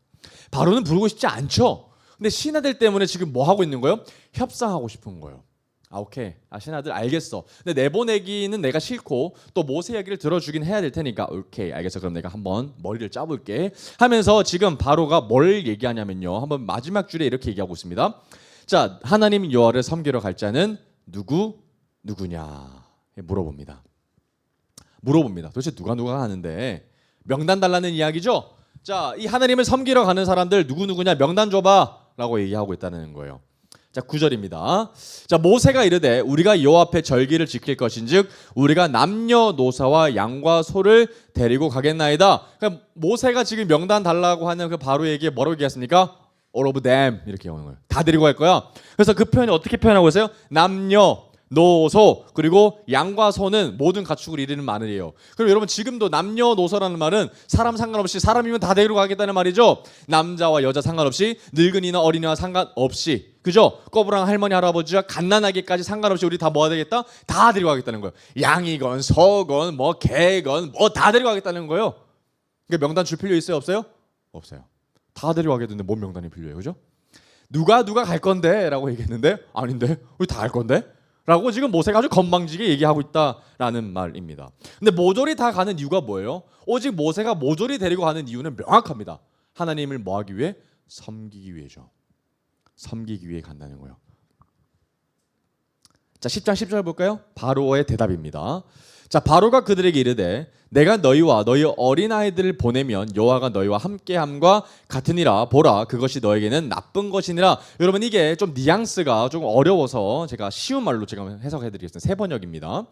바로는 부르고 싶지 않죠. 근데 신하들 때문에 지금 뭐 하고 있는 거예요? 협상하고 싶은 거예요. 오케이, 신하들 알겠어. 근데 내보내기는 내가 싫고 또 모세 이야기를 들어주긴 해야 될 테니까 오케이, 알겠어. 그럼 내가 한번 머리를 짜볼게 하면서 지금 바로가 뭘 얘기하냐면요, 한번 마지막 줄에 이렇게 얘기하고 있습니다. 자, 하나님 여호와를 섬기러 갈 자는 누구냐 물어봅니다. 도대체 누가 하는데 명단 달라는 이야기죠. 자, 이 하나님을 섬기러 가는 사람들 누구냐 명단 줘봐라고 얘기하고 있다는 거예요. 자, 9절입니다. 자, 모세가 이르되 우리가 여호와 앞에 절기를 지킬 것인즉 우리가 남녀노사와 양과 소를 데리고 가겠나이다. 그러니까 모세가 지금 명단 달라고 하는 그 바로에게 뭐라고 얘기했습니까? All of them 이렇게 오는 거예요. 다 데리고 갈 거야. 그래서 그 표현이 어떻게 표현하고 있어요? 남녀, 노소, 그리고 양과 소는 모든 가축을 이르는 마늘이에요. 그럼 여러분, 지금도 남녀노소라는 말은 사람 상관없이, 사람이면 다 데리고 가겠다는 말이죠. 남자와 여자 상관없이, 늙은이나 어린이와 상관없이, 그죠? 꼬부랑 할머니 할아버지와 갓난아기까지 상관없이 우리 다 뭐 되겠다? 다 데리고 가겠다는 거예요. 양이건 소건 뭐 개건 뭐 다 데리고 가겠다는 거예요. 그러니까 명단 줄 필요 있어요, 없어요? 없어요. 다 데려가겠는데 뭔 명단이 필요해요, 그죠? 누가 갈 건데? 라고 얘기했는데 아닌데, 우리 다 할 건데? 라고 지금 모세가 아주 건방지게 얘기하고 있다라는 말입니다. 근데 모조리 다 가는 이유가 뭐예요? 오직 모세가 모조리 데리고 가는 이유는 명확합니다. 하나님을 뭐 하기 위해? 섬기기 위해죠. 섬기기 위해 간다는 거예요. 자, 10장 10절 볼까요? 바로의 대답입니다. 자, 바로가 그들에게 이르되 내가 너희와 너희 어린아이들을 보내면 여호와가 너희와 함께함과 같으니라. 보라, 그것이 너에게는 나쁜 것이니라. 여러분, 이게 좀 뉘앙스가 좀 어려워서 제가 쉬운 말로 제가 해석해 드리겠습니다. 세 번역입니다.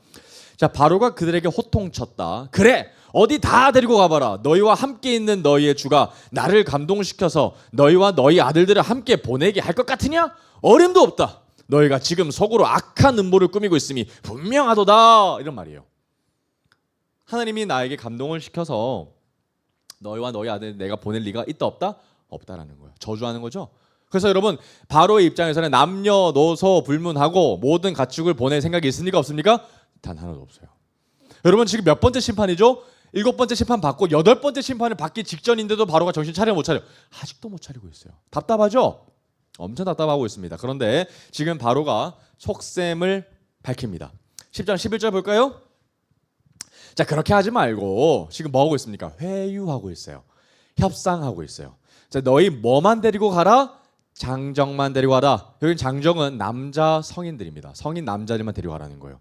자, 바로가 그들에게 호통쳤다. 그래, 어디 다 데리고 가봐라. 너희와 함께 있는 너희의 주가 나를 감동시켜서 너희와 너희 아들들을 함께 보내게 할 것 같으냐? 어림도 없다. 너희가 지금 속으로 악한 음모를 꾸미고 있음이 분명하도다. 이런 말이에요. 하나님이 나에게 감동을 시켜서 너희와 너희 아들 내가 보낼 리가 있다 없다? 없다라는 거예요. 저주하는 거죠. 그래서 여러분, 바로의 입장에서는 남녀노소 불문하고 모든 가축을 보낼 생각이 있습니까 없습니까? 단 하나도 없어요. 여러분, 지금 몇 번째 심판이죠? 7번째 심판 받고 8번째 심판을 받기 직전인데도 바로가 정신 차려 못 차려? 아직도 못 차리고 있어요. 답답하죠? 엄청 답답하고 있습니다. 그런데 지금 바로가 속셈을 밝힙니다. 10장 11절 볼까요? 자, 그렇게 하지 말고 지금 뭐 하고 있습니까? 회유하고 있어요. 협상하고 있어요. 자, 너희 뭐만 데리고 가라? 장정만 데리고 가라. 여기 장정은 남자 성인들입니다. 성인 남자들만 데리고 가라는 거예요.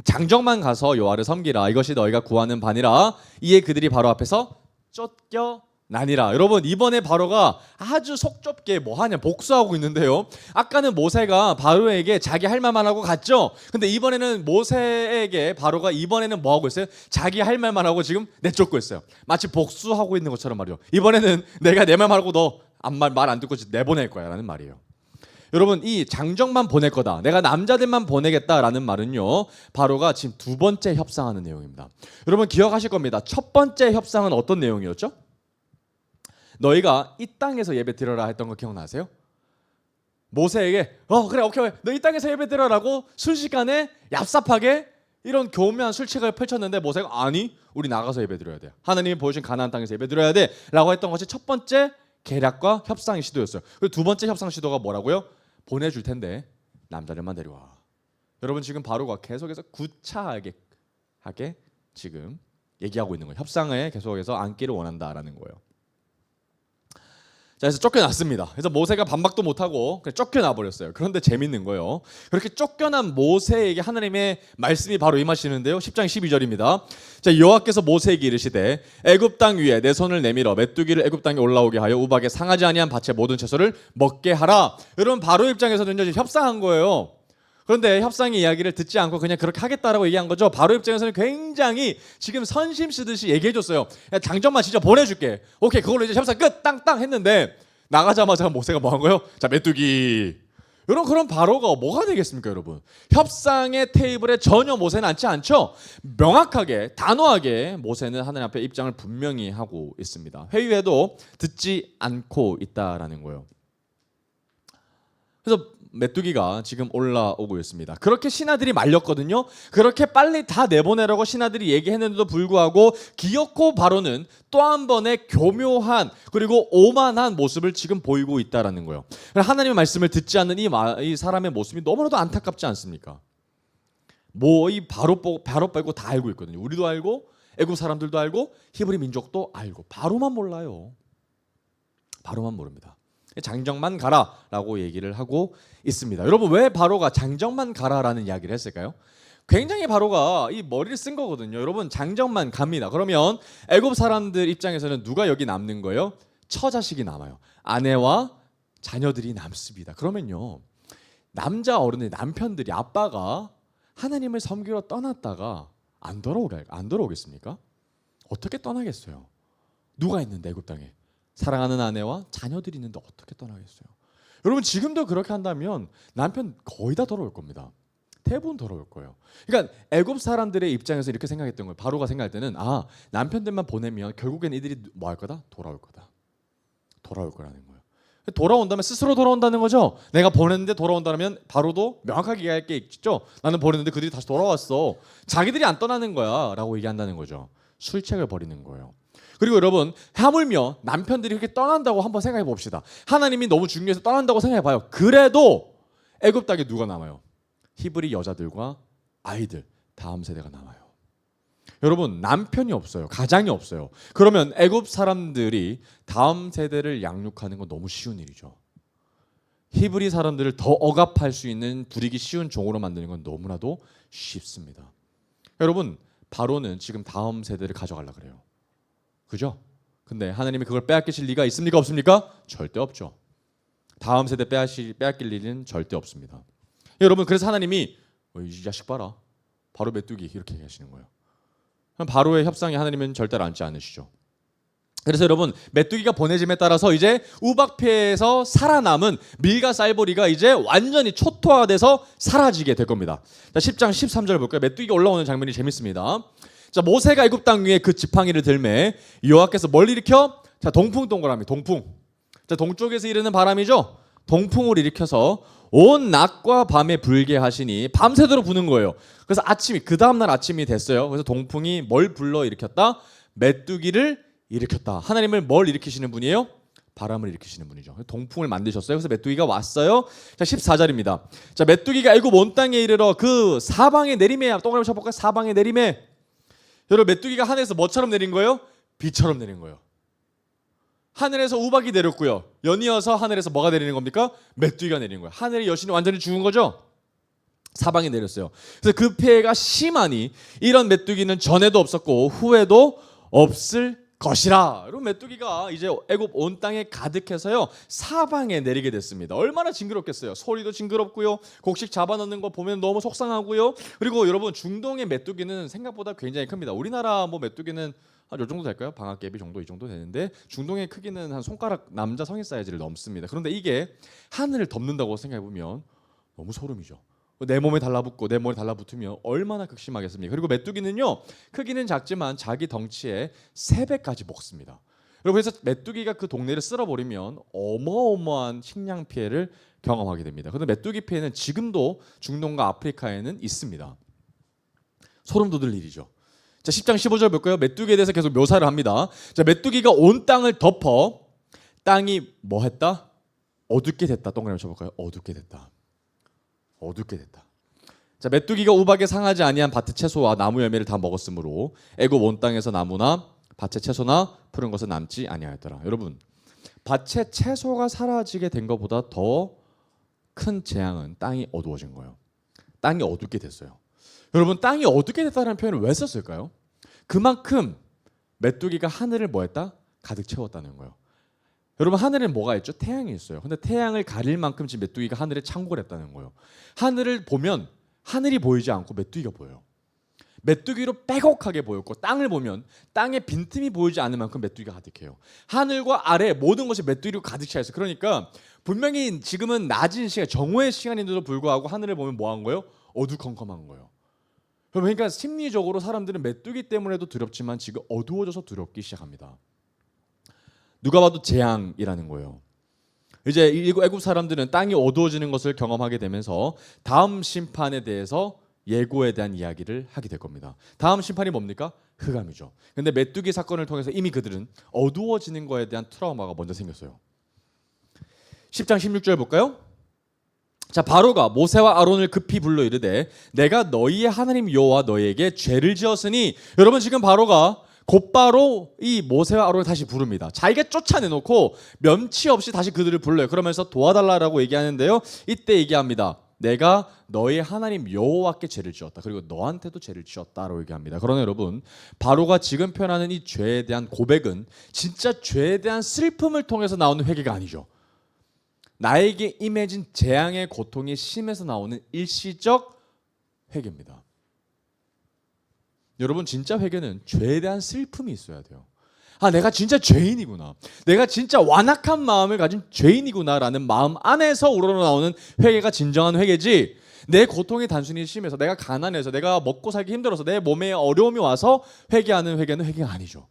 장정만 가서 여호와를 섬기라. 이것이 너희가 구하는 바니라. 이에 그들이 바로 앞에서 쫓겨나니라. 여러분, 이번에 바로가 아주 속 좁게 뭐 하냐 복수하고 있는데요. 아까는 모세가 바로에게 자기 할 말만 하고 갔죠. 근데 이번에는 모세에게 바로가 이번에는 뭐 하고 있어요? 자기 할 말만 하고 지금 내쫓고 있어요. 마치 복수하고 있는 것처럼 말이에요. 이번에는 내가 내 말만 하고 너 말 안 듣고 내보낼 거야 라는 말이에요. 여러분, 이 장정만 보낼 거다, 내가 남자들만 보내겠다라는 말은요, 바로가 지금 두 번째 협상하는 내용입니다. 여러분 기억하실 겁니다. 첫 번째 협상은 어떤 내용이었죠? 너희가 이 땅에서 예배 드려라 했던 거 기억나세요? 모세에게 그래 오케이 너 이 땅에서 예배 드려라고 순식간에 얍삽하게 이런 교묘한 술책을 펼쳤는데 모세가 아니 우리 나가서 예배 드려야 돼, 하나님이 보여주신 가나안 땅에서 예배 드려야 돼 라고 했던 것이 첫 번째 계략과 협상의 시도였어요. 그리고 두 번째 협상 시도가 뭐라고요? 보내줄 텐데 남자들만 데려와. 여러분, 지금 바로가 계속해서 구차하게 지금 얘기하고 있는 거예요. 협상에 계속해서 앉기를 원한다라는 거예요. 자, 그래서 쫓겨났습니다. 그래서 모세가 반박도 못하고 그냥 쫓겨나 버렸어요. 그런데 재밌는 거예요. 그렇게 쫓겨난 모세에게 하나님의 말씀이 바로 임하시는데요. 10장 12절입니다. 자, 여호와께서 모세에게 이르시되 애굽 땅 위에 내 손을 내밀어 메뚜기를 애굽 땅에 올라오게 하여 우박에 상하지 아니한 밭의 모든 채소를 먹게 하라. 여러분, 바로 입장에서는 이제 협상한 거예요. 그런데 협상의 이야기를 듣지 않고 그냥 그렇게 하겠다라고 얘기한 거죠. 바로 입장에서는 굉장히 지금 선심 쓰듯이 얘기해줬어요. 야, 장정만 진짜 보내줄게. 오케이, 그걸로 이제 협상 끝 땅땅 했는데 나가자마자 모세가 뭐 한 거예요? 자, 메뚜기. 여러분, 그럼 바로가 뭐가 되겠습니까, 여러분? 협상의 테이블에 전혀 모세는 앉지 않죠. 명확하게 단호하게 모세는 하나님 앞에 입장을 분명히 하고 있습니다. 회의에도 듣지 않고 있다라는 거예요. 그래서 메뚜기가 지금 올라오고 있습니다. 그렇게 신하들이 말렸거든요. 그렇게 빨리 다 내보내라고 신하들이 얘기했는데도 불구하고 기어코 바로는 또 한 번의 교묘한 그리고 오만한 모습을 지금 보이고 있다라는 거예요. 하나님의 말씀을 듣지 않는 이 사람의 모습이 너무나도 안타깝지 않습니까? 뭐 이 바로 빼고 다 알고 있거든요. 우리도 알고 애굽 사람들도 알고 히브리 민족도 알고 바로만 몰라요. 바로만 모릅니다. 장정만 가라라고 얘기를 하고 있습니다. 여러분, 왜 바로가 장정만 가라라는 이야기를 했을까요? 굉장히 바로가 이 머리를 쓴 거거든요. 여러분, 장정만 갑니다. 그러면 애굽 사람들 입장에서는 누가 여기 남는 거예요? 처자식이 남아요. 아내와 자녀들이 남습니다. 그러면요, 남자 어른의 남편들이 아빠가 하나님을 섬기러 떠났다가 안 돌아오겠습니까? 어떻게 떠나겠어요? 누가 있는데 애굽 땅에? 사랑하는 아내와 자녀들이 있는데 어떻게 떠나겠어요? 여러분, 지금도 그렇게 한다면 남편 거의 다 돌아올 겁니다. 대부분 돌아올 거예요. 그러니까 애굽 사람들의 입장에서 이렇게 생각했던 거예요. 바로가 생각할 때는 남편들만 보내면 결국엔 이들이 뭐 할 거다? 돌아올 거라는 거예요. 돌아온다면 스스로 돌아온다는 거죠. 내가 보냈는데 돌아온다면 바로도 명확하게 얘기할 게 있죠. 나는 보냈는데 그들이 다시 돌아왔어. 자기들이 안 떠나는 거야 라고 얘기한다는 거죠. 술책을 벌이는 거예요. 그리고 여러분, 하물며 남편들이 그렇게 떠난다고 한번 생각해 봅시다. 하나님이 너무 중요해서 떠난다고 생각해 봐요. 그래도 애굽 땅에 누가 남아요? 히브리 여자들과 아이들, 다음 세대가 남아요. 여러분 남편이 없어요. 가장이 없어요. 그러면 애굽 사람들이 다음 세대를 양육하는 건 너무 쉬운 일이죠. 히브리 사람들을 더 억압할 수 있는 부리기 쉬운 종으로 만드는 건 너무나도 쉽습니다. 여러분 바로는 지금 다음 세대를 가져가려고 그래요. 그죠? 근데 하나님이 그걸 빼앗기실 리가 있습니까? 없습니까? 절대 없죠. 다음 세대 빼앗길 일은 절대 없습니다. 여러분 그래서 하나님이 이 자식 봐라. 바로 메뚜기 이렇게 얘기하시는 거예요. 바로의 협상에 하나님은 절대로 앉지 않으시죠. 그래서 여러분 메뚜기가 보내짐에 따라서 이제 우박패에서 살아남은 밀과 쌀보리가 이제 완전히 초토화돼서 사라지게 될 겁니다. 자, 10장 13절 볼까요? 메뚜기가 올라오는 장면이 재밌습니다. 자, 모세가 애굽 땅 위에 그 지팡이를 들매 여호와께서 뭘 일으켜? 자, 동풍 동그라미 동풍. 자, 동쪽에서 이르는 바람이죠. 동풍을 일으켜서 온 낮과 밤에 불게 하시니 밤새도록 부는 거예요. 그래서 아침이 그 다음 날 아침이 됐어요. 그래서 동풍이 뭘 불러 일으켰다? 메뚜기를 일으켰다. 하나님을 뭘 일으키시는 분이에요? 바람을 일으키시는 분이죠. 동풍을 만드셨어요. 그래서 메뚜기가 왔어요. 자, 14절입니다. 자, 메뚜기가 애굽 온 땅에 이르러 그 사방에 내림에 동그라미 쳐볼까요? 사방에 내림에. 여러분 메뚜기가 하늘에서 뭐처럼 내린 거예요? 비처럼 내린 거예요. 하늘에서 우박이 내렸고요. 연이어서 하늘에서 뭐가 내리는 겁니까? 메뚜기가 내리는 거예요. 하늘의 여신이 완전히 죽은 거죠. 사방에 내렸어요. 그래서 그 폐해가 심하니 이런 메뚜기는 전에도 없었고 후에도 없을 것이라. 여러분 메뚜기가 이제 애굽 온 땅에 가득해서요 사방에 내리게 됐습니다. 얼마나 징그럽겠어요. 소리도 징그럽고요. 곡식 잡아넣는 거 보면 너무 속상하고요. 그리고 여러분 중동의 메뚜기는 생각보다 굉장히 큽니다. 우리나라 뭐 메뚜기는 한 요 정도 될까요? 방앗개비 정도 이 정도 되는데 중동의 크기는 한 손가락 남자 성인 사이즈를 넘습니다. 그런데 이게 하늘을 덮는다고 생각해 보면 너무 소름이죠. 내 몸에 달라붙고 내 몸에 달라붙으면 얼마나 극심하겠습니까? 그리고 메뚜기는요 크기는 작지만 자기 덩치의 3배까지 먹습니다. 여러분 그래서 메뚜기가 그 동네를 쓸어버리면 어마어마한 식량 피해를 경험하게 됩니다. 그런데 메뚜기 피해는 지금도 중동과 아프리카에는 있습니다. 소름 돋을 일이죠. 자, 10장 15절 볼까요? 메뚜기에 대해서 계속 묘사를 합니다. 자, 메뚜기가 온 땅을 덮어 땅이 뭐 했다? 어둡게 됐다. 동그라미 쳐볼까요? 어둡게 됐다. 어둡게 됐다. 자, 메뚜기가 우박에 상하지 아니한 밭의 채소와 나무 열매를 다 먹었으므로 애굽 온 땅에서 나무나 밭의 채소나 푸른 것은 남지 아니하였더라. 여러분, 밭의 채소가 사라지게 된 것보다 더 큰 재앙은 땅이 어두워진 거예요. 땅이 어둡게 됐어요. 여러분, 땅이 어둡게 됐다는 표현을 왜 썼을까요? 그만큼 메뚜기가 하늘을 뭐 했다? 가득 채웠다는 거예요. 여러분 하늘에 뭐가 있죠? 태양이 있어요. 근데 태양을 가릴 만큼 지금 메뚜기가 하늘에 창궐 했다는 거예요. 하늘을 보면 하늘이 보이지 않고 메뚜기가 보여요. 메뚜기로 빼곡하게 보였고 땅을 보면 땅에 빈틈이 보이지 않을 만큼 메뚜기가 가득해요. 하늘과 아래 모든 것이 메뚜기로 가득 차 있어요. 그러니까 분명히 지금은 낮은 시간, 정오의 시간인데도 불구하고 하늘을 보면 뭐 한 거예요? 어두컴컴한 거예요. 그러니까 심리적으로 사람들은 메뚜기 때문에도 두렵지만 지금 어두워져서 두렵기 시작합니다. 누가 봐도 재앙이라는 거예요. 이제 애굽 사람들은 땅이 어두워지는 것을 경험하게 되면서 다음 심판에 대해서 예고에 대한 이야기를 하게 될 겁니다. 다음 심판이 뭡니까? 흑암이죠. 근데 메뚜기 사건을 통해서 이미 그들은 어두워지는 거에 대한 트라우마가 먼저 생겼어요. 10장 16절 볼까요? 자, 바로가 모세와 아론을 급히 불러 이르되 내가 너희의 하나님 여호와 너희에게 죄를 지었으니. 여러분 지금 바로가 곧바로 이 모세와 아론을 다시 부릅니다. 자기가 쫓아내놓고 면치 없이 다시 그들을 불러요. 그러면서 도와달라고 얘기하는데요. 이때 얘기합니다. 내가 너희 하나님 여호와께 죄를 지었다. 그리고 너한테도 죄를 지었다라고 얘기합니다. 그러나 여러분 바로가 지금 표현하는 이 죄에 대한 고백은 진짜 죄에 대한 슬픔을 통해서 나오는 회개가 아니죠. 나에게 임해진 재앙의 고통이 심해서 나오는 일시적 회개입니다. 여러분 진짜 회개는 죄에 대한 슬픔이 있어야 돼요. 아, 내가 진짜 죄인이구나. 내가 진짜 완악한 마음을 가진 죄인이구나라는 마음 안에서 우러나오는 회개가 진정한 회개지. 내 고통이 단순히 심해서, 내가 가난해서, 내가 먹고 살기 힘들어서, 내 몸에 어려움이 와서 회개하는 회개는 회개가 아니죠.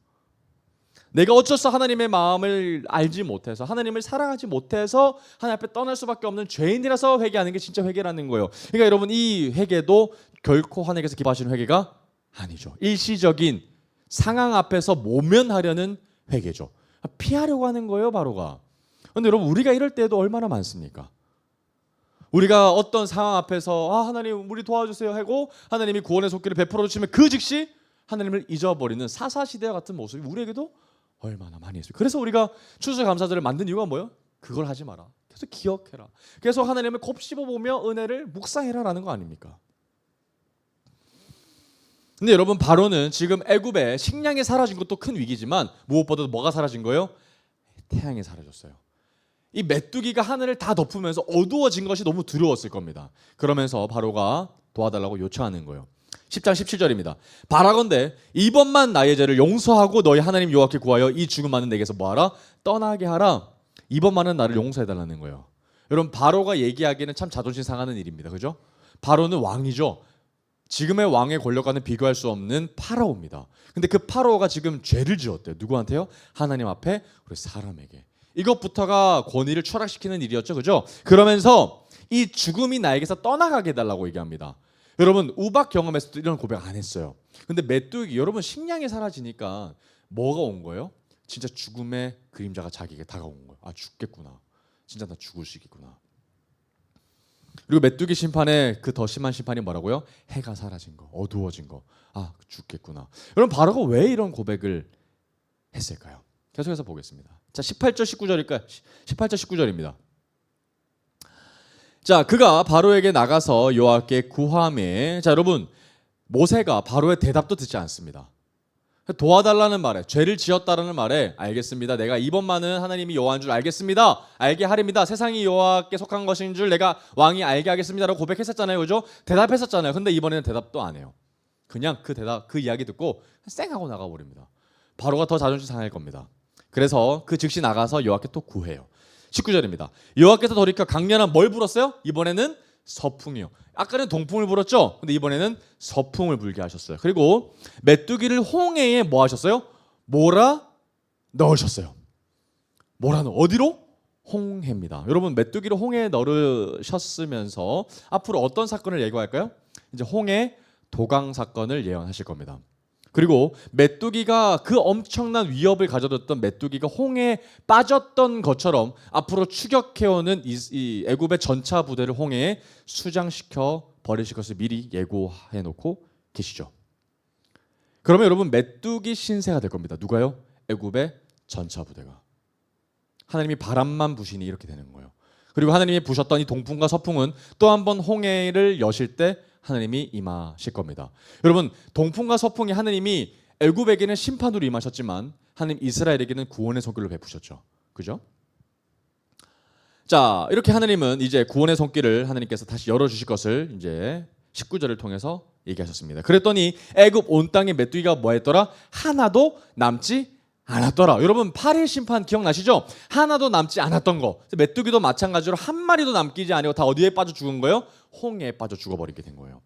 내가 어째서 하나님의 마음을 알지 못해서, 하나님을 사랑하지 못해서 하나님 앞에 떠날 수밖에 없는 죄인이라서 회개하는 게 진짜 회개라는 거예요. 그러니까 여러분 이 회개도 결코 하나님께서 기뻐하시는 회개가 아니죠. 일시적인 상황 앞에서 모면하려는 회개죠. 피하려고 하는 거예요, 바로가. 그런데 여러분 우리가 이럴 때도 얼마나 많습니까? 우리가 어떤 상황 앞에서 하나님 우리 도와주세요 하고 하나님이 구원의 손길을 베풀어 주시면 그 즉시 하나님을 잊어버리는 사사시대와 같은 모습이 우리에게도 얼마나 많이 있어요. 그래서 우리가 추수감사절을 만든 이유가 뭐예요? 그걸 하지 마라. 계속 기억해라. 계속 하나님을 곱씹어보며 은혜를 묵상해라라는 거 아닙니까? 근데 여러분 바로는 지금 애굽에 식량이 사라진 것도 큰 위기지만 무엇보다도 뭐가 사라진 거예요? 태양이 사라졌어요. 이 메뚜기가 하늘을 다 덮으면서 어두워진 것이 너무 두려웠을 겁니다. 그러면서 바로가 도와달라고 요청하는 거예요. 10장 17절입니다. 바라건대 이번만 나의 죄를 용서하고 너희 하나님 여호와께 구하여 이 죽음 많은 내게서 뭐하라? 떠나게 하라. 이번만은 나를 용서해달라는 거예요. 여러분 바로가 얘기하기에는 참 자존심 상하는 일입니다. 그죠? 바로는 왕이죠. 지금의 왕의 권력과는 비교할 수 없는 파라오입니다. 근데 그 파라오가 지금 죄를 지었대요. 누구한테요? 하나님 앞에 우리 사람에게. 이것부터가 권위를 추락시키는 일이었죠. 그죠? 그러면서 이 죽음이 나에게서 떠나가게 해달라고 얘기합니다. 여러분 우박 경험했을 때 이런 고백 안 했어요. 근데 메뚜기 여러분 식량이 사라지니까 뭐가 온 거예요? 진짜 죽음의 그림자가 자기에게 다가온 거예요. 아 죽겠구나. 진짜 나 죽을 시기구나. 그리고 메뚜기 심판에 그 더 심한 심판이 뭐라고요? 해가 사라진 거, 어두워진 거. 아 죽겠구나. 여러분 바로가 왜 이런 고백을 했을까요? 계속해서 보겠습니다. 자 18절 19절일까요? 18절 19절입니다. 자 그가 바로에게 나가서 여호와께 구하매 자 여러분 모세가 바로의 대답도 듣지 않습니다. 도와달라는 말에 죄를 지었다라는 말에 알겠습니다. 내가 이번만은 하나님이 여호와인 줄 알겠습니다. 알게 하렵니다. 세상이 여호와께 속한 것인 줄 내가 왕이 알게 하겠습니다라고 고백했었잖아요. 그죠? 대답했었잖아요. 근데 이번에는 대답도 안 해요. 그냥 그 대답 그 이야기 듣고 쌩 하고 나가버립니다. 바로가 더 자존심 상할 겁니다. 그래서 그 즉시 나가서 여호와께 또 구해요. 19절입니다. 여호와께서 돌이켜 강렬한 뭘 불었어요? 이번에는 서풍이요. 아까는 동풍을 불었죠. 근데 이번에는 서풍을 불게 하셨어요. 그리고 메뚜기를 홍해에 뭐 하셨어요? 몰아 넣으셨어요. 몰아 넣어 어디로? 홍해입니다. 여러분 메뚜기를 홍해에 넣으셨으면서 앞으로 어떤 사건을 예고할까요? 이제 홍해 도강 사건을 예언하실 겁니다. 그리고 메뚜기가 그 엄청난 위협을 가져뒀던 메뚜기가 홍해에 빠졌던 것처럼 앞으로 추격해오는 이 애굽의 전차 부대를 홍해에 수장시켜 버리실 것을 미리 예고해 놓고 계시죠. 그러면 여러분 메뚜기 신세가 될 겁니다. 누가요? 애굽의 전차 부대가. 하나님이 바람만 부시니 이렇게 되는 거예요. 그리고 하나님이 부셨던 이 동풍과 서풍은 또 한 번 홍해를 여실 때 하나님이 임하실 겁니다. 여러분 동풍과 서풍이 하나님이 애굽에게는 심판으로 임하셨지만 하나님 이스라엘에게는 구원의 손길을 베푸셨죠. 그죠? 자 이렇게 하나님은 이제 구원의 손길을 하나님께서 다시 열어주실 것을 이제 19절을 통해서 얘기하셨습니다. 그랬더니 애굽 온 땅의 메뚜기가 뭐 했더라? 하나도 남지 않았더라. 여러분 8일 심판 기억나시죠? 하나도 남지 않았던 거. 메뚜기도 마찬가지로 한 마리도 남기지 아니고 다 어디에 빠져 죽은 거예요? 홍해에 빠져 죽어버리게 된 거예요.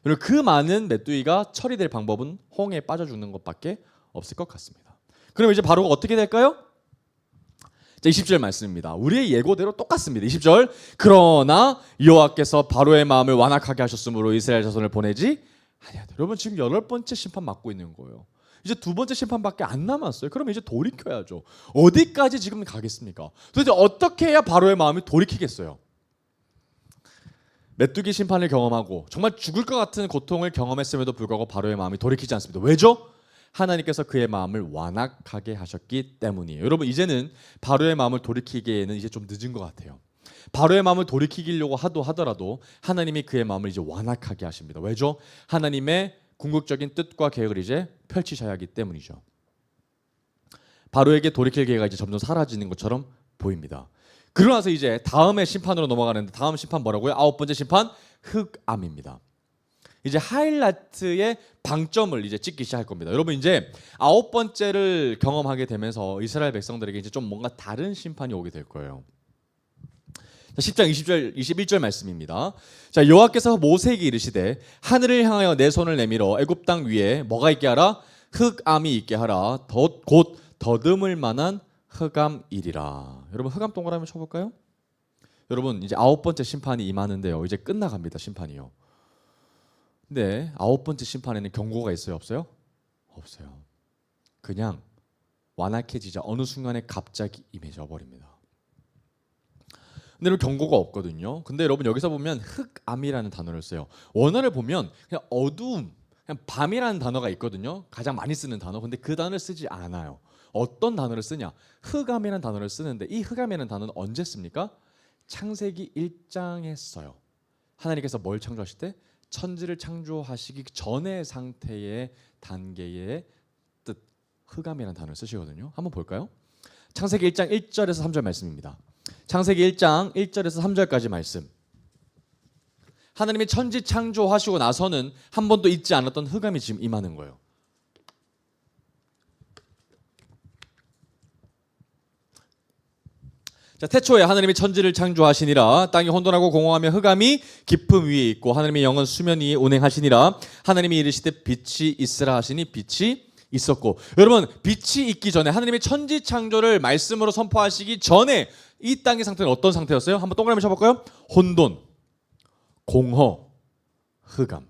그리고 그 많은 메뚜기가 처리될 방법은 홍해에 빠져 죽는 것밖에 없을 것 같습니다. 그럼 이제 바로가 어떻게 될까요? 자, 20절 말씀입니다. 우리의 예고대로 똑같습니다. 20절 그러나 여호와께서 바로의 마음을 완악하게 하셨으므로 이스라엘 자손을 보내지 아니하더라. 여러분 지금 8번째 심판 맞고 있는 거예요. 이제 2번째 심판밖에 안 남았어요. 그러면 이제 돌이켜야죠. 어디까지 지금 가겠습니까? 도대체 어떻게 해야 바로의 마음이 돌이키겠어요? 메뚜기 심판을 경험하고 정말 죽을 것 같은 고통을 경험했음에도 불구하고 바로의 마음이 돌이키지 않습니다. 왜죠? 하나님께서 그의 마음을 완악하게 하셨기 때문이에요. 여러분 이제는 바로의 마음을 돌이키기에는 이제 좀 늦은 것 같아요. 바로의 마음을 돌이키려고 하더라도 하나님이 그의 마음을 이제 완악하게 하십니다. 왜죠? 하나님의 궁극적인 뜻과 계획을 이제 펼치셔야 하기 때문이죠. 바로에게 돌이킬 기회가 이제 점점 사라지는 것처럼 보입니다. 그러고 나서 이제 다음의 심판으로 넘어가는데 다음 심판 뭐라고요? 9번째 심판 흑암입니다. 이제 하이라이트의 방점을 이제 찍기 시작할 겁니다. 여러분 이제 9번째를 경험하게 되면서 이스라엘 백성들에게 이제 좀 뭔가 다른 심판이 오게 될 거예요. 10장 20절 21절 말씀입니다. 자, 여호와께서 모세에게 이르시되 하늘을 향하여 내 손을 내밀어 애굽 땅 위에 뭐가 있게 하라? 흑암이 있게 하라. 곧 더듬을 만한 흑암이리라. 여러분 흑암 동그라미 쳐볼까요? 여러분 이제 9번째 심판이 임하는데요. 이제 끝나갑니다. 심판이요. 근데 9번째 심판에는 경고가 있어요? 없어요? 없어요. 그냥 완악해지자 어느 순간에 갑자기 임해져 버립니다. 근데 여러분 경고가 없거든요. 근데 여러분 여기서 보면 흑암이라는 단어를 써요. 원어를 보면 그냥 어두움, 그냥 밤이라는 단어가 있거든요. 가장 많이 쓰는 단어. 근데 그 단어를 쓰지 않아요. 어떤 단어를 쓰냐? 흑암이라는 단어를 쓰는데 이 흑암이라는 단어는 언제 씁니까? 창세기 1장에 써요. 하나님께서 뭘 창조하실 때? 천지를 창조하시기 전의 상태의 단계의 뜻, 흑암이라는 단어를 쓰시거든요. 한번 볼까요? 창세기 1장 1절에서 3절 말씀입니다. 창세기 1장 1절에서 3절까지 말씀. 하나님이 천지 창조하시고 나서는 한 번도 있지 않았던 흑암이 지금 임하는 거예요. 자, 태초에 하나님이 천지를 창조하시니라. 땅이 혼돈하고 공허하며 흑암이 깊음 위에 있고 하나님의 영은 수면 위에 운행하시니라. 하나님이 이르시되 빛이 있으라 하시니 빛이 있었고. 여러분, 빛이 있기 전에 하나님의 천지 창조를 말씀으로 선포하시기 전에 이 땅의 상태는 어떤 상태였어요? 한번 동그라미 쳐볼까요? 혼돈, 공허, 흑암.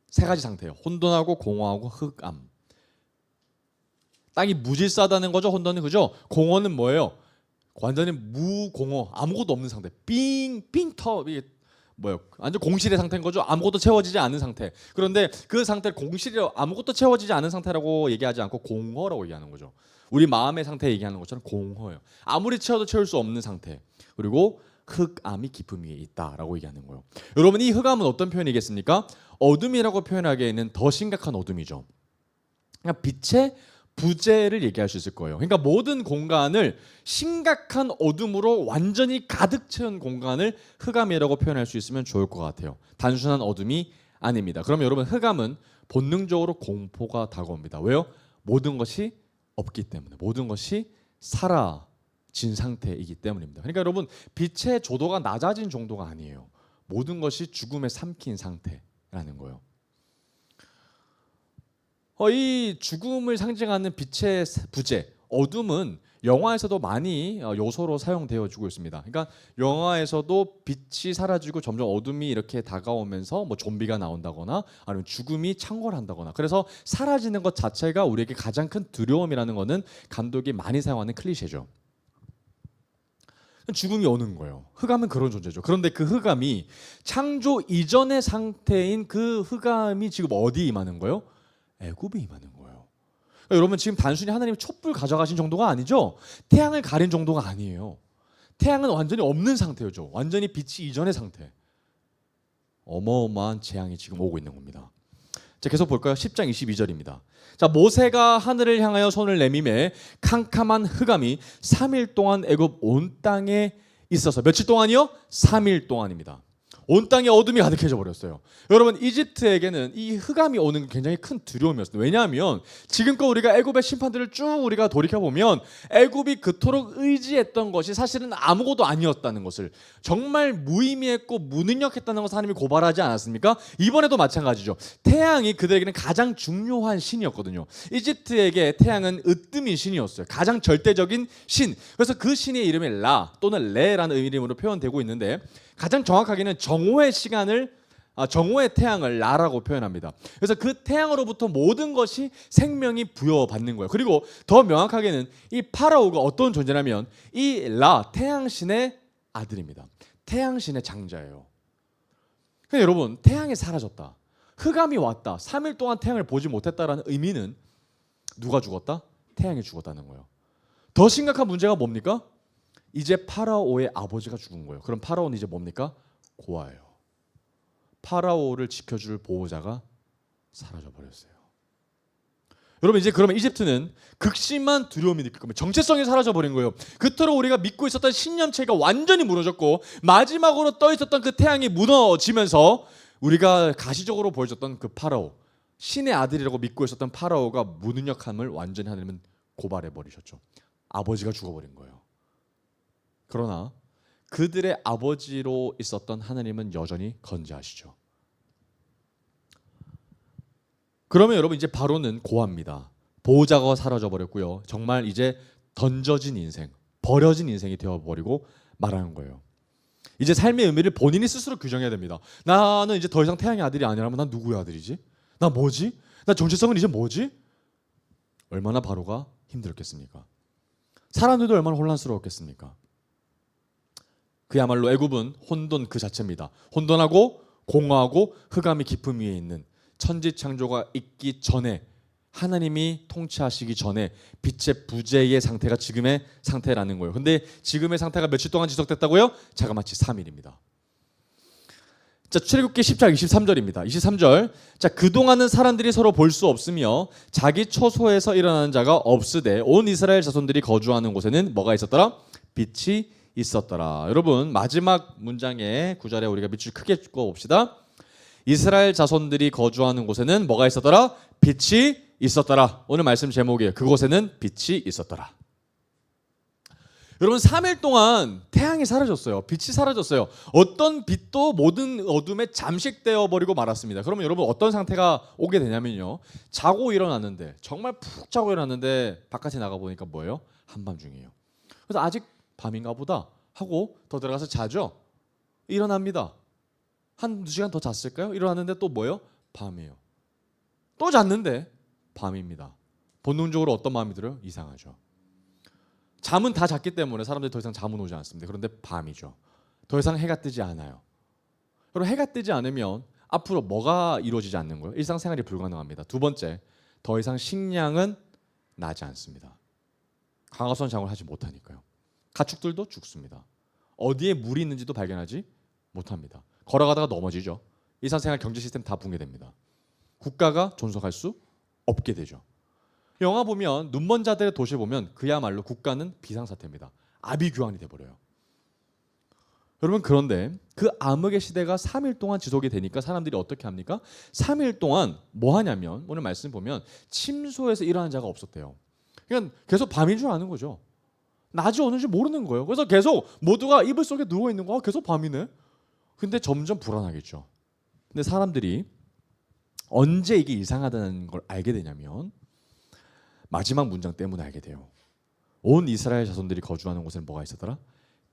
세 가지 상태예요. 혼돈하고 공허하고 흑암. 땅이 무질서하다는 거죠. 혼돈은, 그죠? 공허는 뭐예요? 완전히 무공허, 아무것도 없는 상태. 이게 뭐예요? 완전 공실의 상태인 거죠. 아무것도 채워지지 않는 상태. 그런데 그 상태를 공실이라고, 아무것도 채워지지 않은 상태라고 얘기하지 않고 공허라고 얘기하는 거죠. 우리 마음의 상태 얘기하는 것처럼 공허예요. 아무리 채워도 채울 수 없는 상태. 그리고 흑암이 깊음 위에 있다라고 얘기하는 거예요. 여러분, 이 흑암은 어떤 표현이겠습니까? 어둠이라고 표현하기에는 더 심각한 어둠이죠. 그냥 빛의 부재를 얘기할 수 있을 거예요. 그러니까 모든 공간을 심각한 어둠으로 완전히 가득 채운 공간을 흑암이라고 표현할 수 있으면 좋을 것 같아요. 단순한 어둠이 아닙니다. 그러면 여러분, 흑암은 본능적으로 공포가 다가옵니다. 왜요? 모든 것이 없기 때문에, 모든 것이 사라진 상태이기 때문입니다. 그러니까 여러분, 빛의 조도가 낮아진 정도가 아니에요. 모든 것이 죽음에 삼킨 상태라는 거예요. 이 죽음을 상징하는 빛의 부재, 어둠은 영화에서도 많이 요소로 사용되어지고 있습니다. 그러니까 영화에서도 빛이 사라지고 점점 어둠이 이렇게 다가오면서 뭐 좀비가 나온다거나 아니면 죽음이 창궐한다거나, 그래서 사라지는 것 자체가 우리에게 가장 큰 두려움이라는 것은 감독이 많이 사용하는 클리셰죠. 죽음이 오는 거예요. 흑암은 그런 존재죠. 그런데 그 흑암이 창조 이전의 상태인 그 흑암이 지금 어디에 임하는 거예요? 애굽에 임하는 거예요. 그러니까 여러분, 지금 단순히 하나님이 촛불 가져가신 정도가 아니죠. 태양을 가린 정도가 아니에요. 태양은 완전히 없는 상태죠. 완전히 빛이 이전의 상태. 어마어마한 재앙이 지금 오고 있는 겁니다. 자, 계속 볼까요? 10장 22절입니다. 자, 모세가 하늘을 향하여 손을 내밀매 캄캄한 흑암이 3일 동안 애굽 온 땅에 있어서, 며칠 동안이요? 3일 동안입니다. 온 땅에 어둠이 가득해져 버렸어요. 여러분, 이집트에게는 이 흑암이 오는 게 굉장히 큰 두려움이었어요. 왜냐하면 지금껏 우리가 애굽의 심판들을 쭉 우리가 돌이켜 보면 애굽이 그토록 의지했던 것이 사실은 아무것도 아니었다는 것을, 정말 무의미했고 무능력했다는 것을 하나님이 고발하지 않았습니까? 이번에도 마찬가지죠. 태양이 그들에게는 가장 중요한 신이었거든요. 이집트에게 태양은 으뜸인 신이었어요. 가장 절대적인 신. 그래서 그 신의 이름이 라 또는 레라는 이름으로 표현되고 있는데, 가장 정확하게는 정오의 시간을, 정오의 태양을 라라고 표현합니다. 그래서 그 태양으로부터 모든 것이 생명이 부여받는 거예요. 그리고 더 명확하게는 이 파라오가 어떤 존재냐면 이 라, 태양신의 아들입니다. 태양신의 장자예요. 그러니까 여러분, 태양이 사라졌다, 흑암이 왔다, 3일 동안 태양을 보지 못했다라는 의미는 누가 죽었다? 태양이 죽었다는 거예요. 더 심각한 문제가 뭡니까? 이제 파라오의 아버지가 죽은 거예요. 그럼 파라오는 이제 뭡니까? 고아예요. 파라오를 지켜줄 보호자가 사라져 버렸어요. 여러분, 이제 그러면 이집트는 극심한 두려움이 느낄 겁니다. 정체성이 사라져 버린 거예요. 그토록 우리가 믿고 있었던 신념체가 완전히 무너졌고, 마지막으로 떠 있었던 그 태양이 무너지면서 우리가 가시적으로 보여줬던 그 파라오, 신의 아들이라고 믿고 있었던 파라오가 무능력함을 완전히 하나님은 고발해 버리셨죠. 아버지가 죽어버린 거예요. 그러나 그들의 아버지로 있었던 하나님은 여전히 건재하시죠. 그러면 여러분, 이제 바로는 고아입니다. 보호자가 사라져 버렸고요. 정말 이제 던져진 인생, 버려진 인생이 되어버리고 말하는 거예요. 이제 삶의 의미를 본인이 스스로 규정해야 됩니다. 나는 이제 더 이상 태양의 아들이 아니라면 난 누구의 아들이지? 나 뭐지? 나 정체성은 이제 뭐지? 얼마나 바로가 힘들었겠습니까? 사람들도 얼마나 혼란스러웠겠습니까? 그야말로 애굽은 혼돈 그 자체입니다. 혼돈하고 공허하고 흑암이 깊음 위에 있는 천지 창조가 있기 전에 하나님이 통치하시기 전에 빛의 부재의 상태가 지금의 상태라는 거예요. 근데 지금의 상태가 며칠 동안 지속됐다고요? 자그마치 3일입니다. 자, 출애굽기 10장 23절입니다. 23절. 자, 그동안은 사람들이 서로 볼 수 없으며 자기 처소에서 일어나는 자가 없으되 온 이스라엘 자손들이 거주하는 곳에는 뭐가 있었더라? 빛이 있었더라. 여러분, 마지막 문장의 구절에 우리가 밑줄 크게 찍어 봅시다. 이스라엘 자손들이 거주하는 곳에는 뭐가 있었더라? 빛이 있었더라. 오늘 말씀 제목이에요. 그곳에는 빛이 있었더라. 여러분, 3일 동안 태양이 사라졌어요. 빛이 사라졌어요. 어떤 빛도 모든 어둠에 잠식되어 버리고 말았습니다. 그러면 여러분 어떤 상태가 오게 되냐면요, 자고 일어났는데, 정말 푹 자고 일어났는데 바깥에 나가 보니까 뭐예요? 한밤중이에요. 그래서 아직 밤인가 보다 하고 더 들어가서 자죠. 일어납니다. 한두 시간 더 잤을까요? 일어났는데 또 뭐예요? 밤이에요. 또 잤는데 밤입니다. 본능적으로 어떤 마음이 들어요? 이상하죠. 잠은 다 잤기 때문에 사람들이 더 이상 잠은 오지 않습니다. 그런데 밤이죠. 더 이상 해가 뜨지 않아요. 그럼 해가 뜨지 않으면 앞으로 뭐가 이루어지지 않는 거예요? 일상생활이 불가능합니다. 두 번째, 더 이상 식량은 나지 않습니다. 강화선 작업을 하지 못하니까요. 가축들도 죽습니다. 어디에 물이 있는지도 발견하지 못합니다. 걸어가다가 넘어지죠. 일상생활 경제 시스템 다 붕괴됩니다. 국가가 존속할 수 없게 되죠. 영화 보면 눈먼 자들의 도시 보면 그야말로 국가는 비상사태입니다. 아비규환이 돼버려요. 여러분, 그런데 그 암흑의 시대가 3일 동안 지속이 되니까 사람들이 어떻게 합니까? 3일 동안 뭐 하냐면, 오늘 말씀 보면 침소에서 일어나는 자가 없었대요. 그러니까 계속 밤인 줄 아는 거죠. 낮이 오는지 모르는 거예요. 그래서 계속 모두가 이불 속에 누워 있는 거, 계속 밤이네. 근데 점점 불안하겠죠. 근데 사람들이 언제 이게 이상하다는 걸 알게 되냐면 마지막 문장 때문에 알게 돼요. 온 이스라엘 자손들이 거주하는 곳에는 뭐가 있었더라?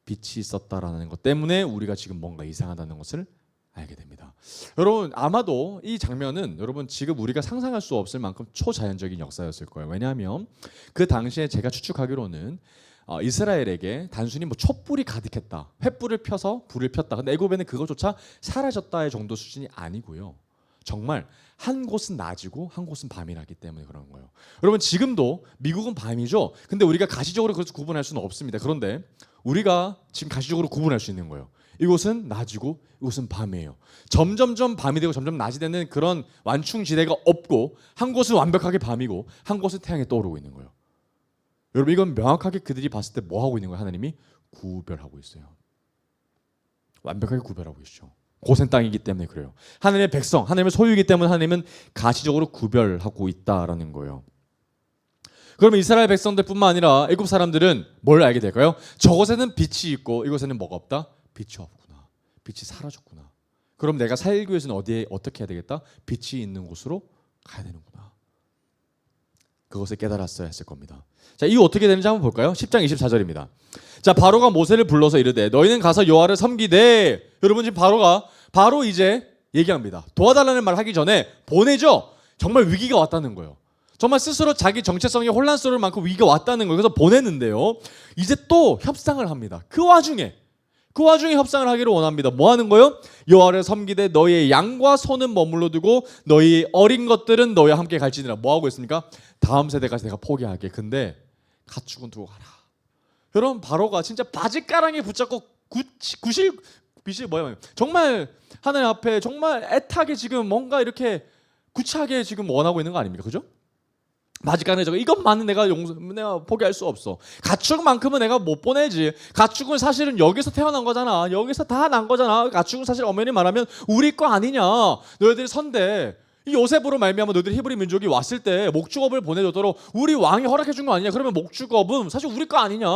빛이 있었다라는 것 때문에 우리가 지금 뭔가 이상하다는 것을 알게 됩니다. 여러분, 아마도 이 장면은 여러분 지금 우리가 상상할 수 없을 만큼 초자연적인 역사였을 거예요. 왜냐하면 그 당시에 제가 추측하기로는 이스라엘에게 단순히 뭐 촛불이 가득했다, 횃불을 펴서 불을 폈다. 근데 애굽에는 그것조차 사라졌다의 정도 수준이 아니고요. 정말 한 곳은 낮이고 한 곳은 밤이라기 때문에 그런 거예요. 여러분, 지금도 미국은 밤이죠. 근데 우리가 가시적으로 그것을 구분할 수는 없습니다. 그런데 우리가 지금 가시적으로 구분할 수 있는 거예요. 이곳은 낮이고 이곳은 밤이에요. 점점점 밤이 되고 점점 낮이 되는 그런 완충지대가 없고, 한 곳은 완벽하게 밤이고 한 곳은 태양이 떠오르고 있는 거예요. 여러분, 이건 명확하게 그들이 봤을 때 뭐 하고 있는 거예요? 하나님이 구별하고 있어요. 완벽하게 구별하고 있죠. 고센 땅이기 때문에 그래요. 하나님의 백성, 하나님의 소유이기 때문에 하나님은 가시적으로 구별하고 있다라는 거예요. 그러면 이스라엘 백성들뿐만 아니라 애굽 사람들은 뭘 알게 될까요? 저곳에는 빛이 있고 이곳에는 뭐가 없다? 빛이 없구나. 빛이 사라졌구나. 그럼 내가 살기 위해서는 어디에 어떻게 해야 되겠다? 빛이 있는 곳으로 가야 되는구나. 그것을 깨달았어야 했을 겁니다. 자, 이거 어떻게 되는지 한번 볼까요? 10장 24절입니다. 자, 바로가 모세를 불러서 이르되 너희는 가서 여호와를 섬기되. 여러분, 지금 바로가 바로 이제 얘기합니다. 도와달라는 말 하기 전에 보내죠. 정말 위기가 왔다는 거예요. 정말 스스로 자기 정체성이 혼란스러울 만큼 위기가 왔다는 거예요. 그래서 보냈는데요, 이제 또 협상을 합니다. 그 와중에 협상을 하기를 원합니다. 뭐 하는 거예요? 여호와를 섬기되 너희의 양과 소는 머물러 두고 너희 어린 것들은 너희와 함께 갈지니라. 뭐 하고 있습니까? 다음 세대까지 내가 포기하게. 근데 가축은 두고 가라. 여러분, 바로가 진짜 바지가랑이 붙잡고 빛이 뭐야? 정말 하나님 앞에 정말 애타게 지금 뭔가 이렇게 구차하게 지금 원하고 있는 거 아닙니까? 그죠? 바지가랑이 저거 이것만은 내가 포기할 수 없어. 가축만큼은 내가 못 보내지. 가축은 사실은 여기서 태어난 거잖아. 여기서 다 난 거잖아. 가축은 사실 엄연히 말하면 우리 거 아니냐. 너희들이 선대. 이 요셉으로 말미암아 너희들 히브리 민족이 왔을 때 목축업을 보내줬도록 우리 왕이 허락해 준 거 아니냐. 그러면 목축업은 사실 우리 거 아니냐.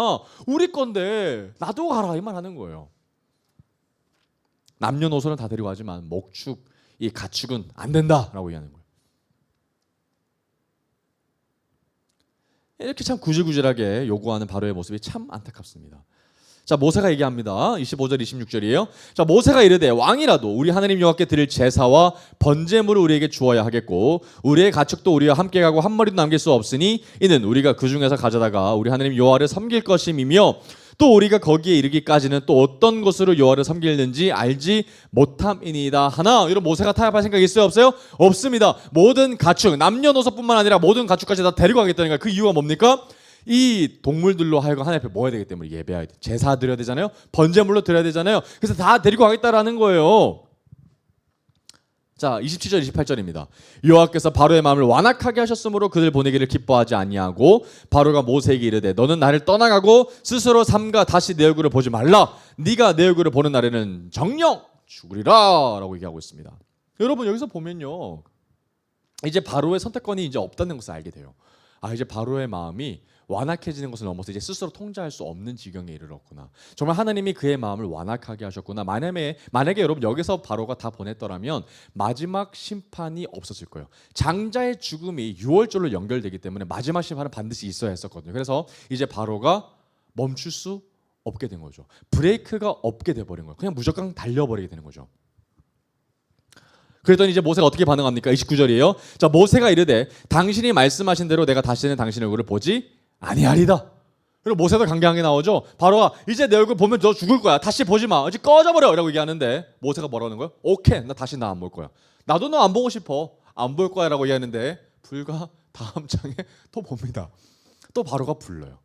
우리 건데 놔두고 가라, 이 말 하는 거예요. 남녀노소는 다 데리고 가지만 목축, 이 가축은 안 된다라고 얘기하는 거예요. 이렇게 참 구질구질하게 요구하는 바로의 모습이 참 안타깝습니다. 자, 모세가 얘기합니다. 25절 26절이에요. 자, 모세가 이르되 왕이라도 우리 하나님 여호와께 드릴 제사와 번제물을 우리에게 주어야 하겠고 우리의 가축도 우리와 함께 가고 한 마리도 남길 수 없으니 이는 우리가 그 중에서 가져다가 우리 하나님 여호와를 섬길 것임이며 또 우리가 거기에 이르기까지는 또 어떤 것으로 여호와를 섬기는지 알지 못함이니이다 하나. 이런 모세가 타협할 생각이 있어요 없어요? 없습니다. 모든 가축, 남녀노소뿐만 아니라 모든 가축까지 다 데리고 가겠다는 거예요. 그 이유가 뭡니까? 이 동물들로 하여금 하나님 앞에 모여야 되기 때문에 예배해야 돼. 제사 드려야 되잖아요. 번제물로 드려야 되잖아요. 그래서 다 데리고 가겠다라는 거예요. 자, 27절 28절입니다. 여호와께서 바로의 마음을 완악하게 하셨으므로 그들 보내기를 기뻐하지 아니하고 바로가 모세에게 이르되 너는 나를 떠나가고 스스로 삼가 다시 내 얼굴을 보지 말라. 네가 내 얼굴을 보는 날에는 정녕 죽으리라 라고 얘기하고 있습니다. 여러분 여기서 보면요, 이제 바로의 선택권이 이제 없다는 것을 알게 돼요. 아, 이제 바로의 마음이 완악해지는 것을 넘어서 이제 스스로 통제할 수 없는 지경에 이르렀구나. 정말 하나님이 그의 마음을 완악하게 하셨구나. 만약에 여러분 여기서 바로가 다 보냈더라면 마지막 심판이 없었을 거예요. 장자의 죽음이 유월절로 연결되기 때문에 마지막 심판은 반드시 있어야 했었거든요. 그래서 이제 바로가 멈출 수 없게 된 거죠. 브레이크가 없게 돼버린 거예요. 그냥 무조건 달려버리게 되는 거죠. 그랬더니 이제 모세가 어떻게 반응합니까? 29절이에요. 자, 모세가 이르되 당신이 말씀하신 대로 내가 다시는 당신의 얼굴을 보지 아니하리다. 그리고 모세도 강경하게 나오죠. 바로가 이제 내 얼굴 보면 너 죽을 거야. 다시 보지 마. 이제 꺼져버려. 라고 얘기하는데 모세가 뭐라는 거예요? 오케이. 나 다시 나 안 볼 거야. 나도 너 안 보고 싶어. 안 볼 거야. 라고 얘기하는데 불과 다음 장에 또 봅니다. 또 바로가 불러요.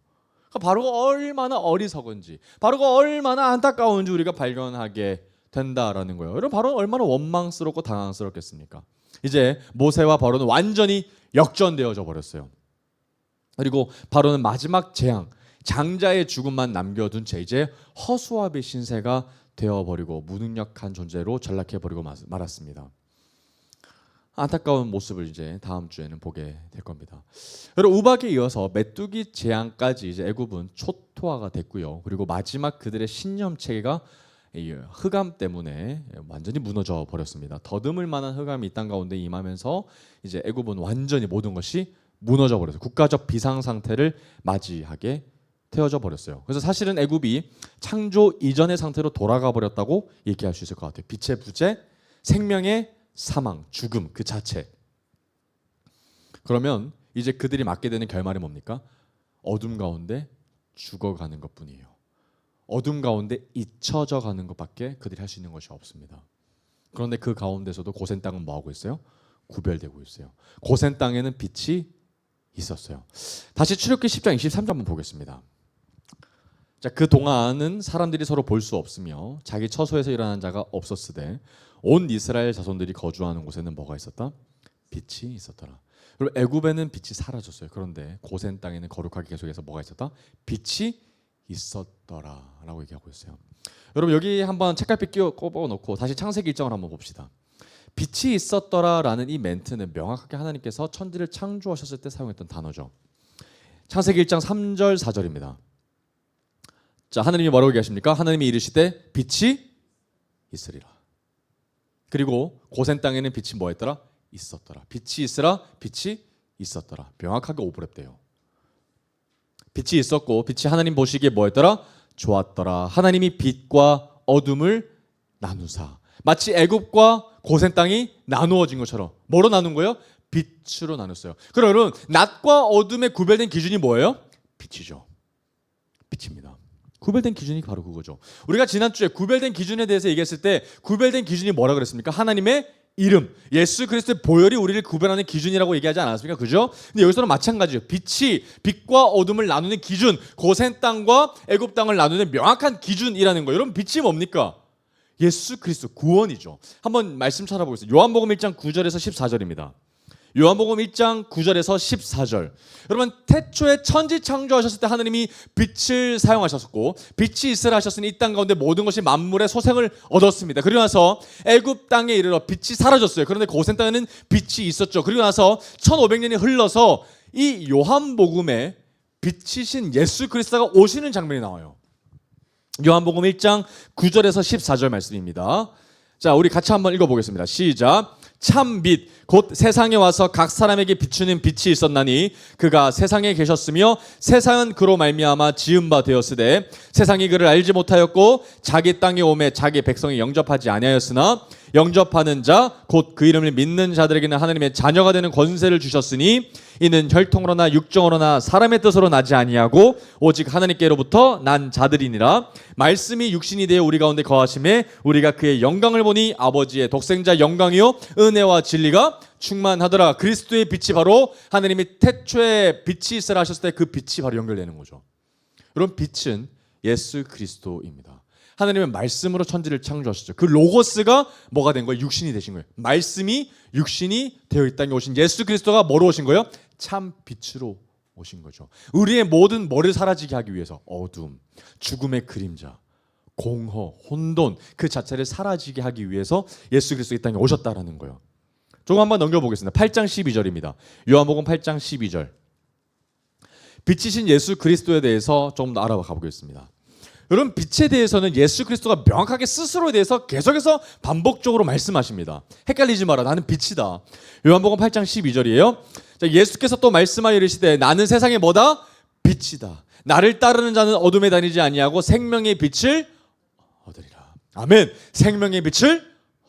그러니까 바로가 얼마나 어리석은지, 바로가 얼마나 안타까운지 우리가 발견하게 된다라는 거예요. 여러분 바로는 얼마나 원망스럽고 당황스럽겠습니까? 이제 모세와 바로는 완전히 역전되어져 버렸어요. 그리고 바로는 마지막 재앙, 장자의 죽음만 남겨둔 채 이제 허수아비 신세가 되어버리고 무능력한 존재로 전락해버리고 말았습니다. 안타까운 모습을 이제 다음 주에는 보게 될 겁니다. 여러분 우박에 이어서 메뚜기 재앙까지 이제 애굽은 초토화가 됐고요. 그리고 마지막 그들의 신념 체계가 흑암 때문에 완전히 무너져 버렸습니다. 더듬을 만한 흑암이 이 땅 가운데 임하면서 이제 애굽은 완전히 모든 것이 무너져 버렸어요. 국가적 비상 상태를 맞이하게 되어져 버렸어요. 그래서 사실은 애굽이 창조 이전의 상태로 돌아가 버렸다고 얘기할 수 있을 것 같아요. 빛의 부재, 생명의 사망, 죽음 그 자체. 그러면 이제 그들이 맞게 되는 결말이 뭡니까? 어둠 가운데 죽어가는 것뿐이에요. 어둠 가운데 잊혀져 가는 것밖에 그들이 할 수 있는 것이 없습니다. 그런데 그 가운데서도 고센 땅은 뭐 하고 있어요? 구별되고 있어요. 고센 땅에는 빛이 있었어요. 다시 출애굽기 10장 23절 한번 보겠습니다. 자, 그 동안은 사람들이 서로 볼 수 없으며 자기 처소에서 일어난 자가 없었으되 온 이스라엘 자손들이 거주하는 곳에는 뭐가 있었다? 빛이 있었더라. 그리고 애굽에는 빛이 사라졌어요. 그런데 고센 땅에는 거룩하게 계속해서 뭐가 있었다? 빛이 있었더라라고 얘기하고 있어요. 여러분 여기 한번 책갈피 꼽아 놓고 다시 창세기 1장을 한번 봅시다. 빛이 있었더라라는 이 멘트는 명확하게 하나님께서 천지를 창조하셨을 때 사용했던 단어죠. 창세기 1장 3절 4절입니다. 자, 하나님이 뭐라고 얘기하십니까? 하나님이 이르시되 빛이 있으리라. 그리고 고센 땅에는 빛이 뭐했더라? 있었더라. 빛이 있으라, 빛이 있었더라. 명확하게 오버랩돼요. 빛이 있었고 빛이 하나님 보시기에 뭐했더라? 좋았더라. 하나님이 빛과 어둠을 나누사. 마치 애굽과 고센 땅이 나누어진 것처럼 뭐로 나눈 거예요? 빛으로 나눴어요. 그러면 낮과 어둠의 구별된 기준이 뭐예요? 빛이죠. 빛입니다. 구별된 기준이 바로 그거죠. 우리가 지난주에 구별된 기준에 대해서 얘기했을 때 구별된 기준이 뭐라 그랬습니까? 하나님의 이름, 예수 그리스도의 보혈이 우리를 구별하는 기준이라고 얘기하지 않았습니까? 그죠? 근데 여기서는 마찬가지예요. 빛과 어둠을 나누는 기준, 고센 땅과 애굽 땅을 나누는 명확한 기준이라는 거예요. 여러분 빛이 뭡니까? 예수 그리스도 구원이죠. 한번 말씀 찾아보겠습니다. 요한복음 1장 9절에서 14절입니다. 요한복음 1장 9절에서 14절. 여러분 태초에 천지 창조하셨을 때 하나님이 빛을 사용하셨고 빛이 있으라 하셨으니 이 땅 가운데 모든 것이 만물의 소생을 얻었습니다. 그리고 나서 애굽 땅에 이르러 빛이 사라졌어요. 그런데 고센 땅에는 빛이 있었죠. 그리고 나서 1500년이 흘러서 이 요한복음에 빛이신 예수 그리스도가 오시는 장면이 나와요. 요한복음 1장 9절에서 14절 말씀입니다. 자, 우리 같이 한번 읽어보겠습니다. 시작. 참 빛, 곧 세상에 와서 각 사람에게 비추는 빛이 있었나니 그가 세상에 계셨으며 세상은 그로 말미암아 지은 바 되었으되 세상이 그를 알지 못하였고 자기 땅에 오매 자기 백성이 영접하지 아니하였으나 영접하는 자 곧 그 이름을 믿는 자들에게는 하나님의 자녀가 되는 권세를 주셨으니 이는 혈통으로나 육정으로나 사람의 뜻으로 나지 아니하고 오직 하나님께로부터 난 자들이니라. 말씀이 육신이 되어 우리 가운데 거하심에 우리가 그의 영광을 보니 아버지의 독생자 영광이요 은혜와 진리가 충만하더라. 그리스도의 빛이 바로 하나님이 태초에 빛이 있으라 하셨을 때 그 빛이 바로 연결되는 거죠. 여러분, 빛은 예수 그리스도입니다. 하나님의 말씀으로 천지를 창조하셨죠. 그 로고스가 뭐가 된 거예요? 육신이 되신 거예요. 말씀이 육신이 되어 이 땅에 오신 예수 그리스도가 뭐로 오신 거예요? 참 빛으로 오신 거죠. 우리의 모든 뭐를 사라지게 하기 위해서 어둠, 죽음의 그림자, 공허, 혼돈 그 자체를 사라지게 하기 위해서 예수 그리스도 이 땅에 오셨다라는 거예요. 조금 한번 넘겨보겠습니다. 8장 12절입니다. 요한복음 8장 12절. 빛이신 예수 그리스도에 대해서 좀 더 알아봐 가보겠습니다. 여러분, 빛에 대해서는 예수 그리스도가 명확하게 스스로에 대해서 계속해서 반복적으로 말씀하십니다. 헷갈리지 마라. 나는 빛이다. 요한복음 8장 12절이에요. 자, 예수께서 또 말씀하여 이르시되 나는 세상의 뭐다? 빛이다. 나를 따르는 자는 어둠에 다니지 아니하고 생명의 빛을 얻으리라. 아멘. 생명의 빛을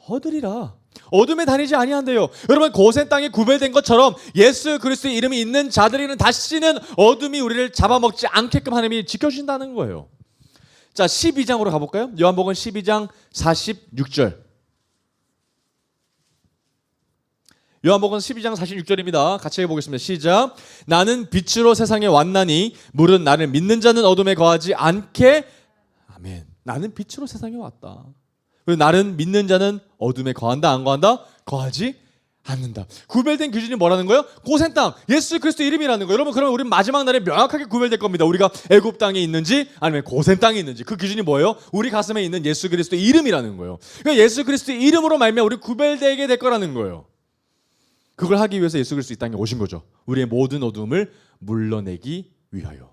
얻으리라. 어둠에 다니지 아니한대요. 여러분, 고센 땅에 구별된 것처럼 예수 그리스도의 이름이 있는 자들에게는 다시는 어둠이 우리를 잡아먹지 않게끔 하나님이 지켜주신다는 거예요. 자, 12장으로 가볼까요? 요한복음 12장 46절. 요한복음 12장 46절입니다. 같이 해보겠습니다. 시작. 나는 빛으로 세상에 왔나니 물은 나를 믿는 자는 어둠에 거하지 않게. 아멘. 나는 빛으로 세상에 왔다. 그리고 나는 믿는 자는 어둠에 거한다, 안 거한다? 거하지 않는다. 구별된 기준이 뭐라는 거예요? 고센 땅, 예수 그리스도 이름이라는 거예요. 여러분, 그러면 우리는 마지막 날에 명확하게 구별될 겁니다. 우리가 애굽 땅에 있는지 아니면 고센 땅에 있는지. 그 기준이 뭐예요? 우리 가슴에 있는 예수 그리스도 이름이라는 거예요. 그러니까 예수 그리스도 이름으로 말미암아 우리 구별되게 될 거라는 거예요. 그걸 하기 위해서 예수 그리스도 이 땅에 오신 거죠. 우리의 모든 어둠을 물러내기 위하여.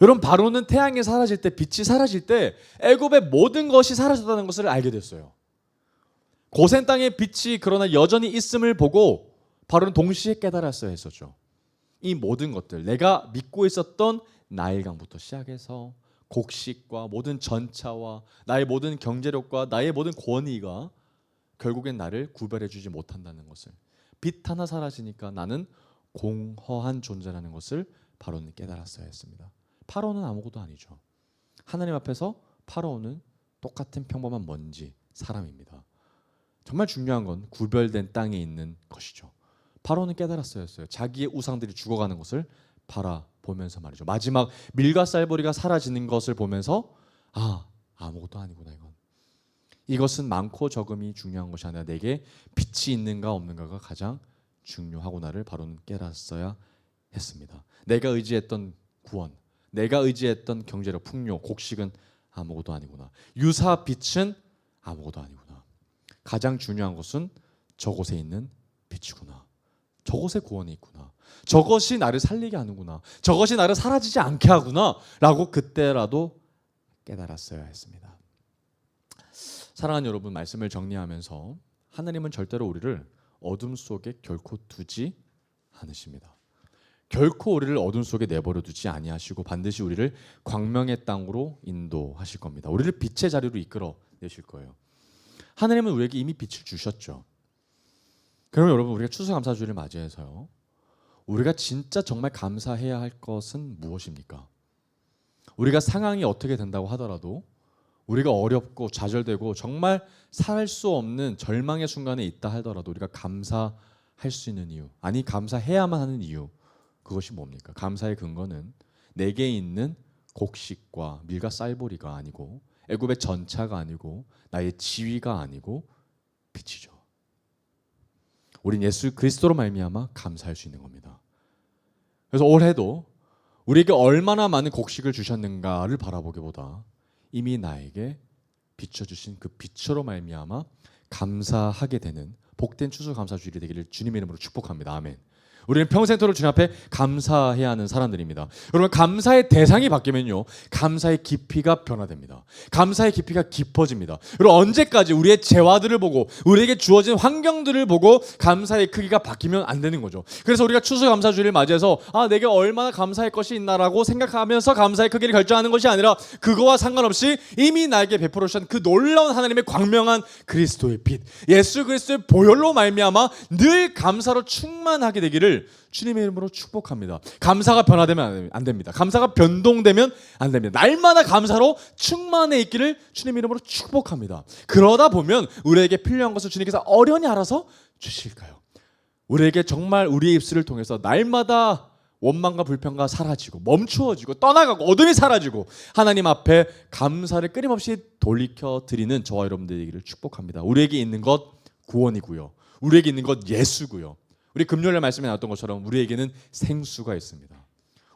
여러분, 바로는 태양이 사라질 때, 빛이 사라질 때 애굽의 모든 것이 사라졌다는 것을 알게 됐어요. 고센 땅의 빛이 그러나 여전히 있음을 보고 바로는 동시에 깨달았어야 했었죠. 이 모든 것들, 내가 믿고 있었던 나일강부터 시작해서 곡식과 모든 전차와 나의 모든 경제력과 나의 모든 권위가 결국엔 나를 구별해주지 못한다는 것을, 빛 하나 사라지니까 나는 공허한 존재라는 것을 바로는 깨달았어야 했습니다. 파라오는 아무것도 아니죠. 하나님 앞에서 파라오는 똑같은 평범한 먼지, 사람입니다. 정말 중요한 건 구별된 땅에 있는 것이죠. 파라오는 깨달았어야 했어요. 자기의 우상들이 죽어가는 것을 바라보면서 말이죠. 마지막 밀과 쌀보리가 사라지는 것을 보면서 아무것도 아니구나 이건. 이것은 많고 적음이 중요한 것이 아니라 내게 빛이 있는가 없는가가 가장 중요하구나를 바로는 깨달았어야 했습니다. 내가 의지했던 구원, 내가 의지했던 경제력, 풍요, 곡식은 아무것도 아니구나. 유사 빛은 아무것도 아니구나. 가장 중요한 것은 저곳에 있는 빛이구나. 저곳에 구원이 있구나. 저것이 나를 살리게 하는구나. 저것이 나를 사라지지 않게 하구나 라고 그때라도 깨달았어야 했습니다. 사랑하는 여러분, 말씀을 정리하면서 하나님은 절대로 우리를 어둠 속에 결코 두지 않으십니다. 결코 우리를 어둠 속에 내버려 두지 아니하시고 반드시 우리를 광명의 땅으로 인도하실 겁니다. 우리를 빛의 자리로 이끌어 내실 거예요. 하나님은 우리에게 이미 빛을 주셨죠. 그럼 여러분, 우리가 추수감사주일을 맞이해서요, 우리가 진짜 정말 감사해야 할 것은 무엇입니까? 우리가 상황이 어떻게 된다고 하더라도 우리가 어렵고 좌절되고 정말 살 수 없는 절망의 순간에 있다 하더라도 우리가 감사할 수 있는 이유, 아니 감사해야만 하는 이유, 그것이 뭡니까? 감사의 근거는 내게 있는 곡식과 밀과 쌀보리가 아니고 애굽의 전차가 아니고 나의 지위가 아니고 빛이죠. 우린 예수 그리스도로 말미암아 감사할 수 있는 겁니다. 그래서 올해도 우리에게 얼마나 많은 곡식을 주셨는가를 바라보기보다 이미 나에게 비춰주신 그 빛으로 말미암아 감사하게 되는 복된 추수감사주일이 되기를 주님의 이름으로 축복합니다. 아멘. 우리는 평생토록 주님 앞에 감사해야 하는 사람들입니다. 여러분, 감사의 대상이 바뀌면요, 감사의 깊이가 변화됩니다. 감사의 깊이가 깊어집니다. 여러분, 언제까지 우리의 재화들을 보고 우리에게 주어진 환경들을 보고 감사의 크기가 바뀌면 안 되는 거죠. 그래서 우리가 추수감사주일을 맞이해서 내게 얼마나 감사할 것이 있나라고 생각하면서 감사의 크기를 결정하는 것이 아니라 그거와 상관없이 이미 나에게 베풀어 주신 그 놀라운 하나님의 광명한 그리스도의 빛, 예수 그리스도의 보혈로 말미암아 늘 감사로 충만하게 되기를 주님의 이름으로 축복합니다. 감사가 변화되면 안 됩니다. 감사가 변동되면 안 됩니다. 날마다 감사로 충만해 있기를 주님의 이름으로 축복합니다. 그러다 보면 우리에게 필요한 것을 주님께서 어련히 알아서 주실까요? 우리에게 정말 우리의 입술을 통해서 날마다 원망과 불평과 사라지고 멈추어지고 떠나가고 어둠이 사라지고 하나님 앞에 감사를 끊임없이 돌이켜 드리는 저와 여러분들 되기를 축복합니다. 우리에게 있는 것 구원이고요, 우리에게 있는 것 예수고요, 우리 금요일에 말씀에 나왔던 것처럼 우리에게는 생수가 있습니다.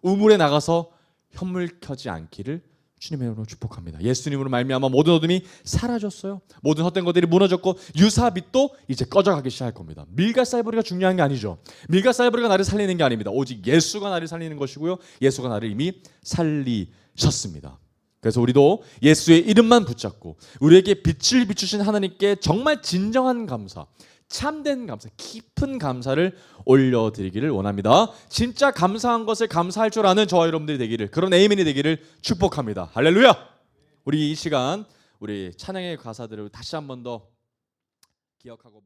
우물에 나가서 현물 켜지 않기를 주님의 이름으로 축복합니다. 예수님으로 말미암아 모든 어둠이 사라졌어요. 모든 헛된 것들이 무너졌고 유사빛도 이제 꺼져가기 시작할 겁니다. 밀과 쌀벌이가 중요한 게 아니죠. 밀과 쌀벌이가 나를 살리는 게 아닙니다. 오직 예수가 나를 살리는 것이고요, 예수가 나를 이미 살리셨습니다. 그래서 우리도 예수의 이름만 붙잡고 우리에게 빛을 비추신 하나님께 정말 진정한 감사, 참된 감사, 깊은 감사를 올려드리기를 원합니다. 진짜 감사한 것을 감사할 줄 아는 저와 여러분들이 되기를, 그런 에이맨이 되기를 축복합니다. 할렐루야. 우리 이 시간 우리 찬양의 가사들을 다시 한 번 더 기억하고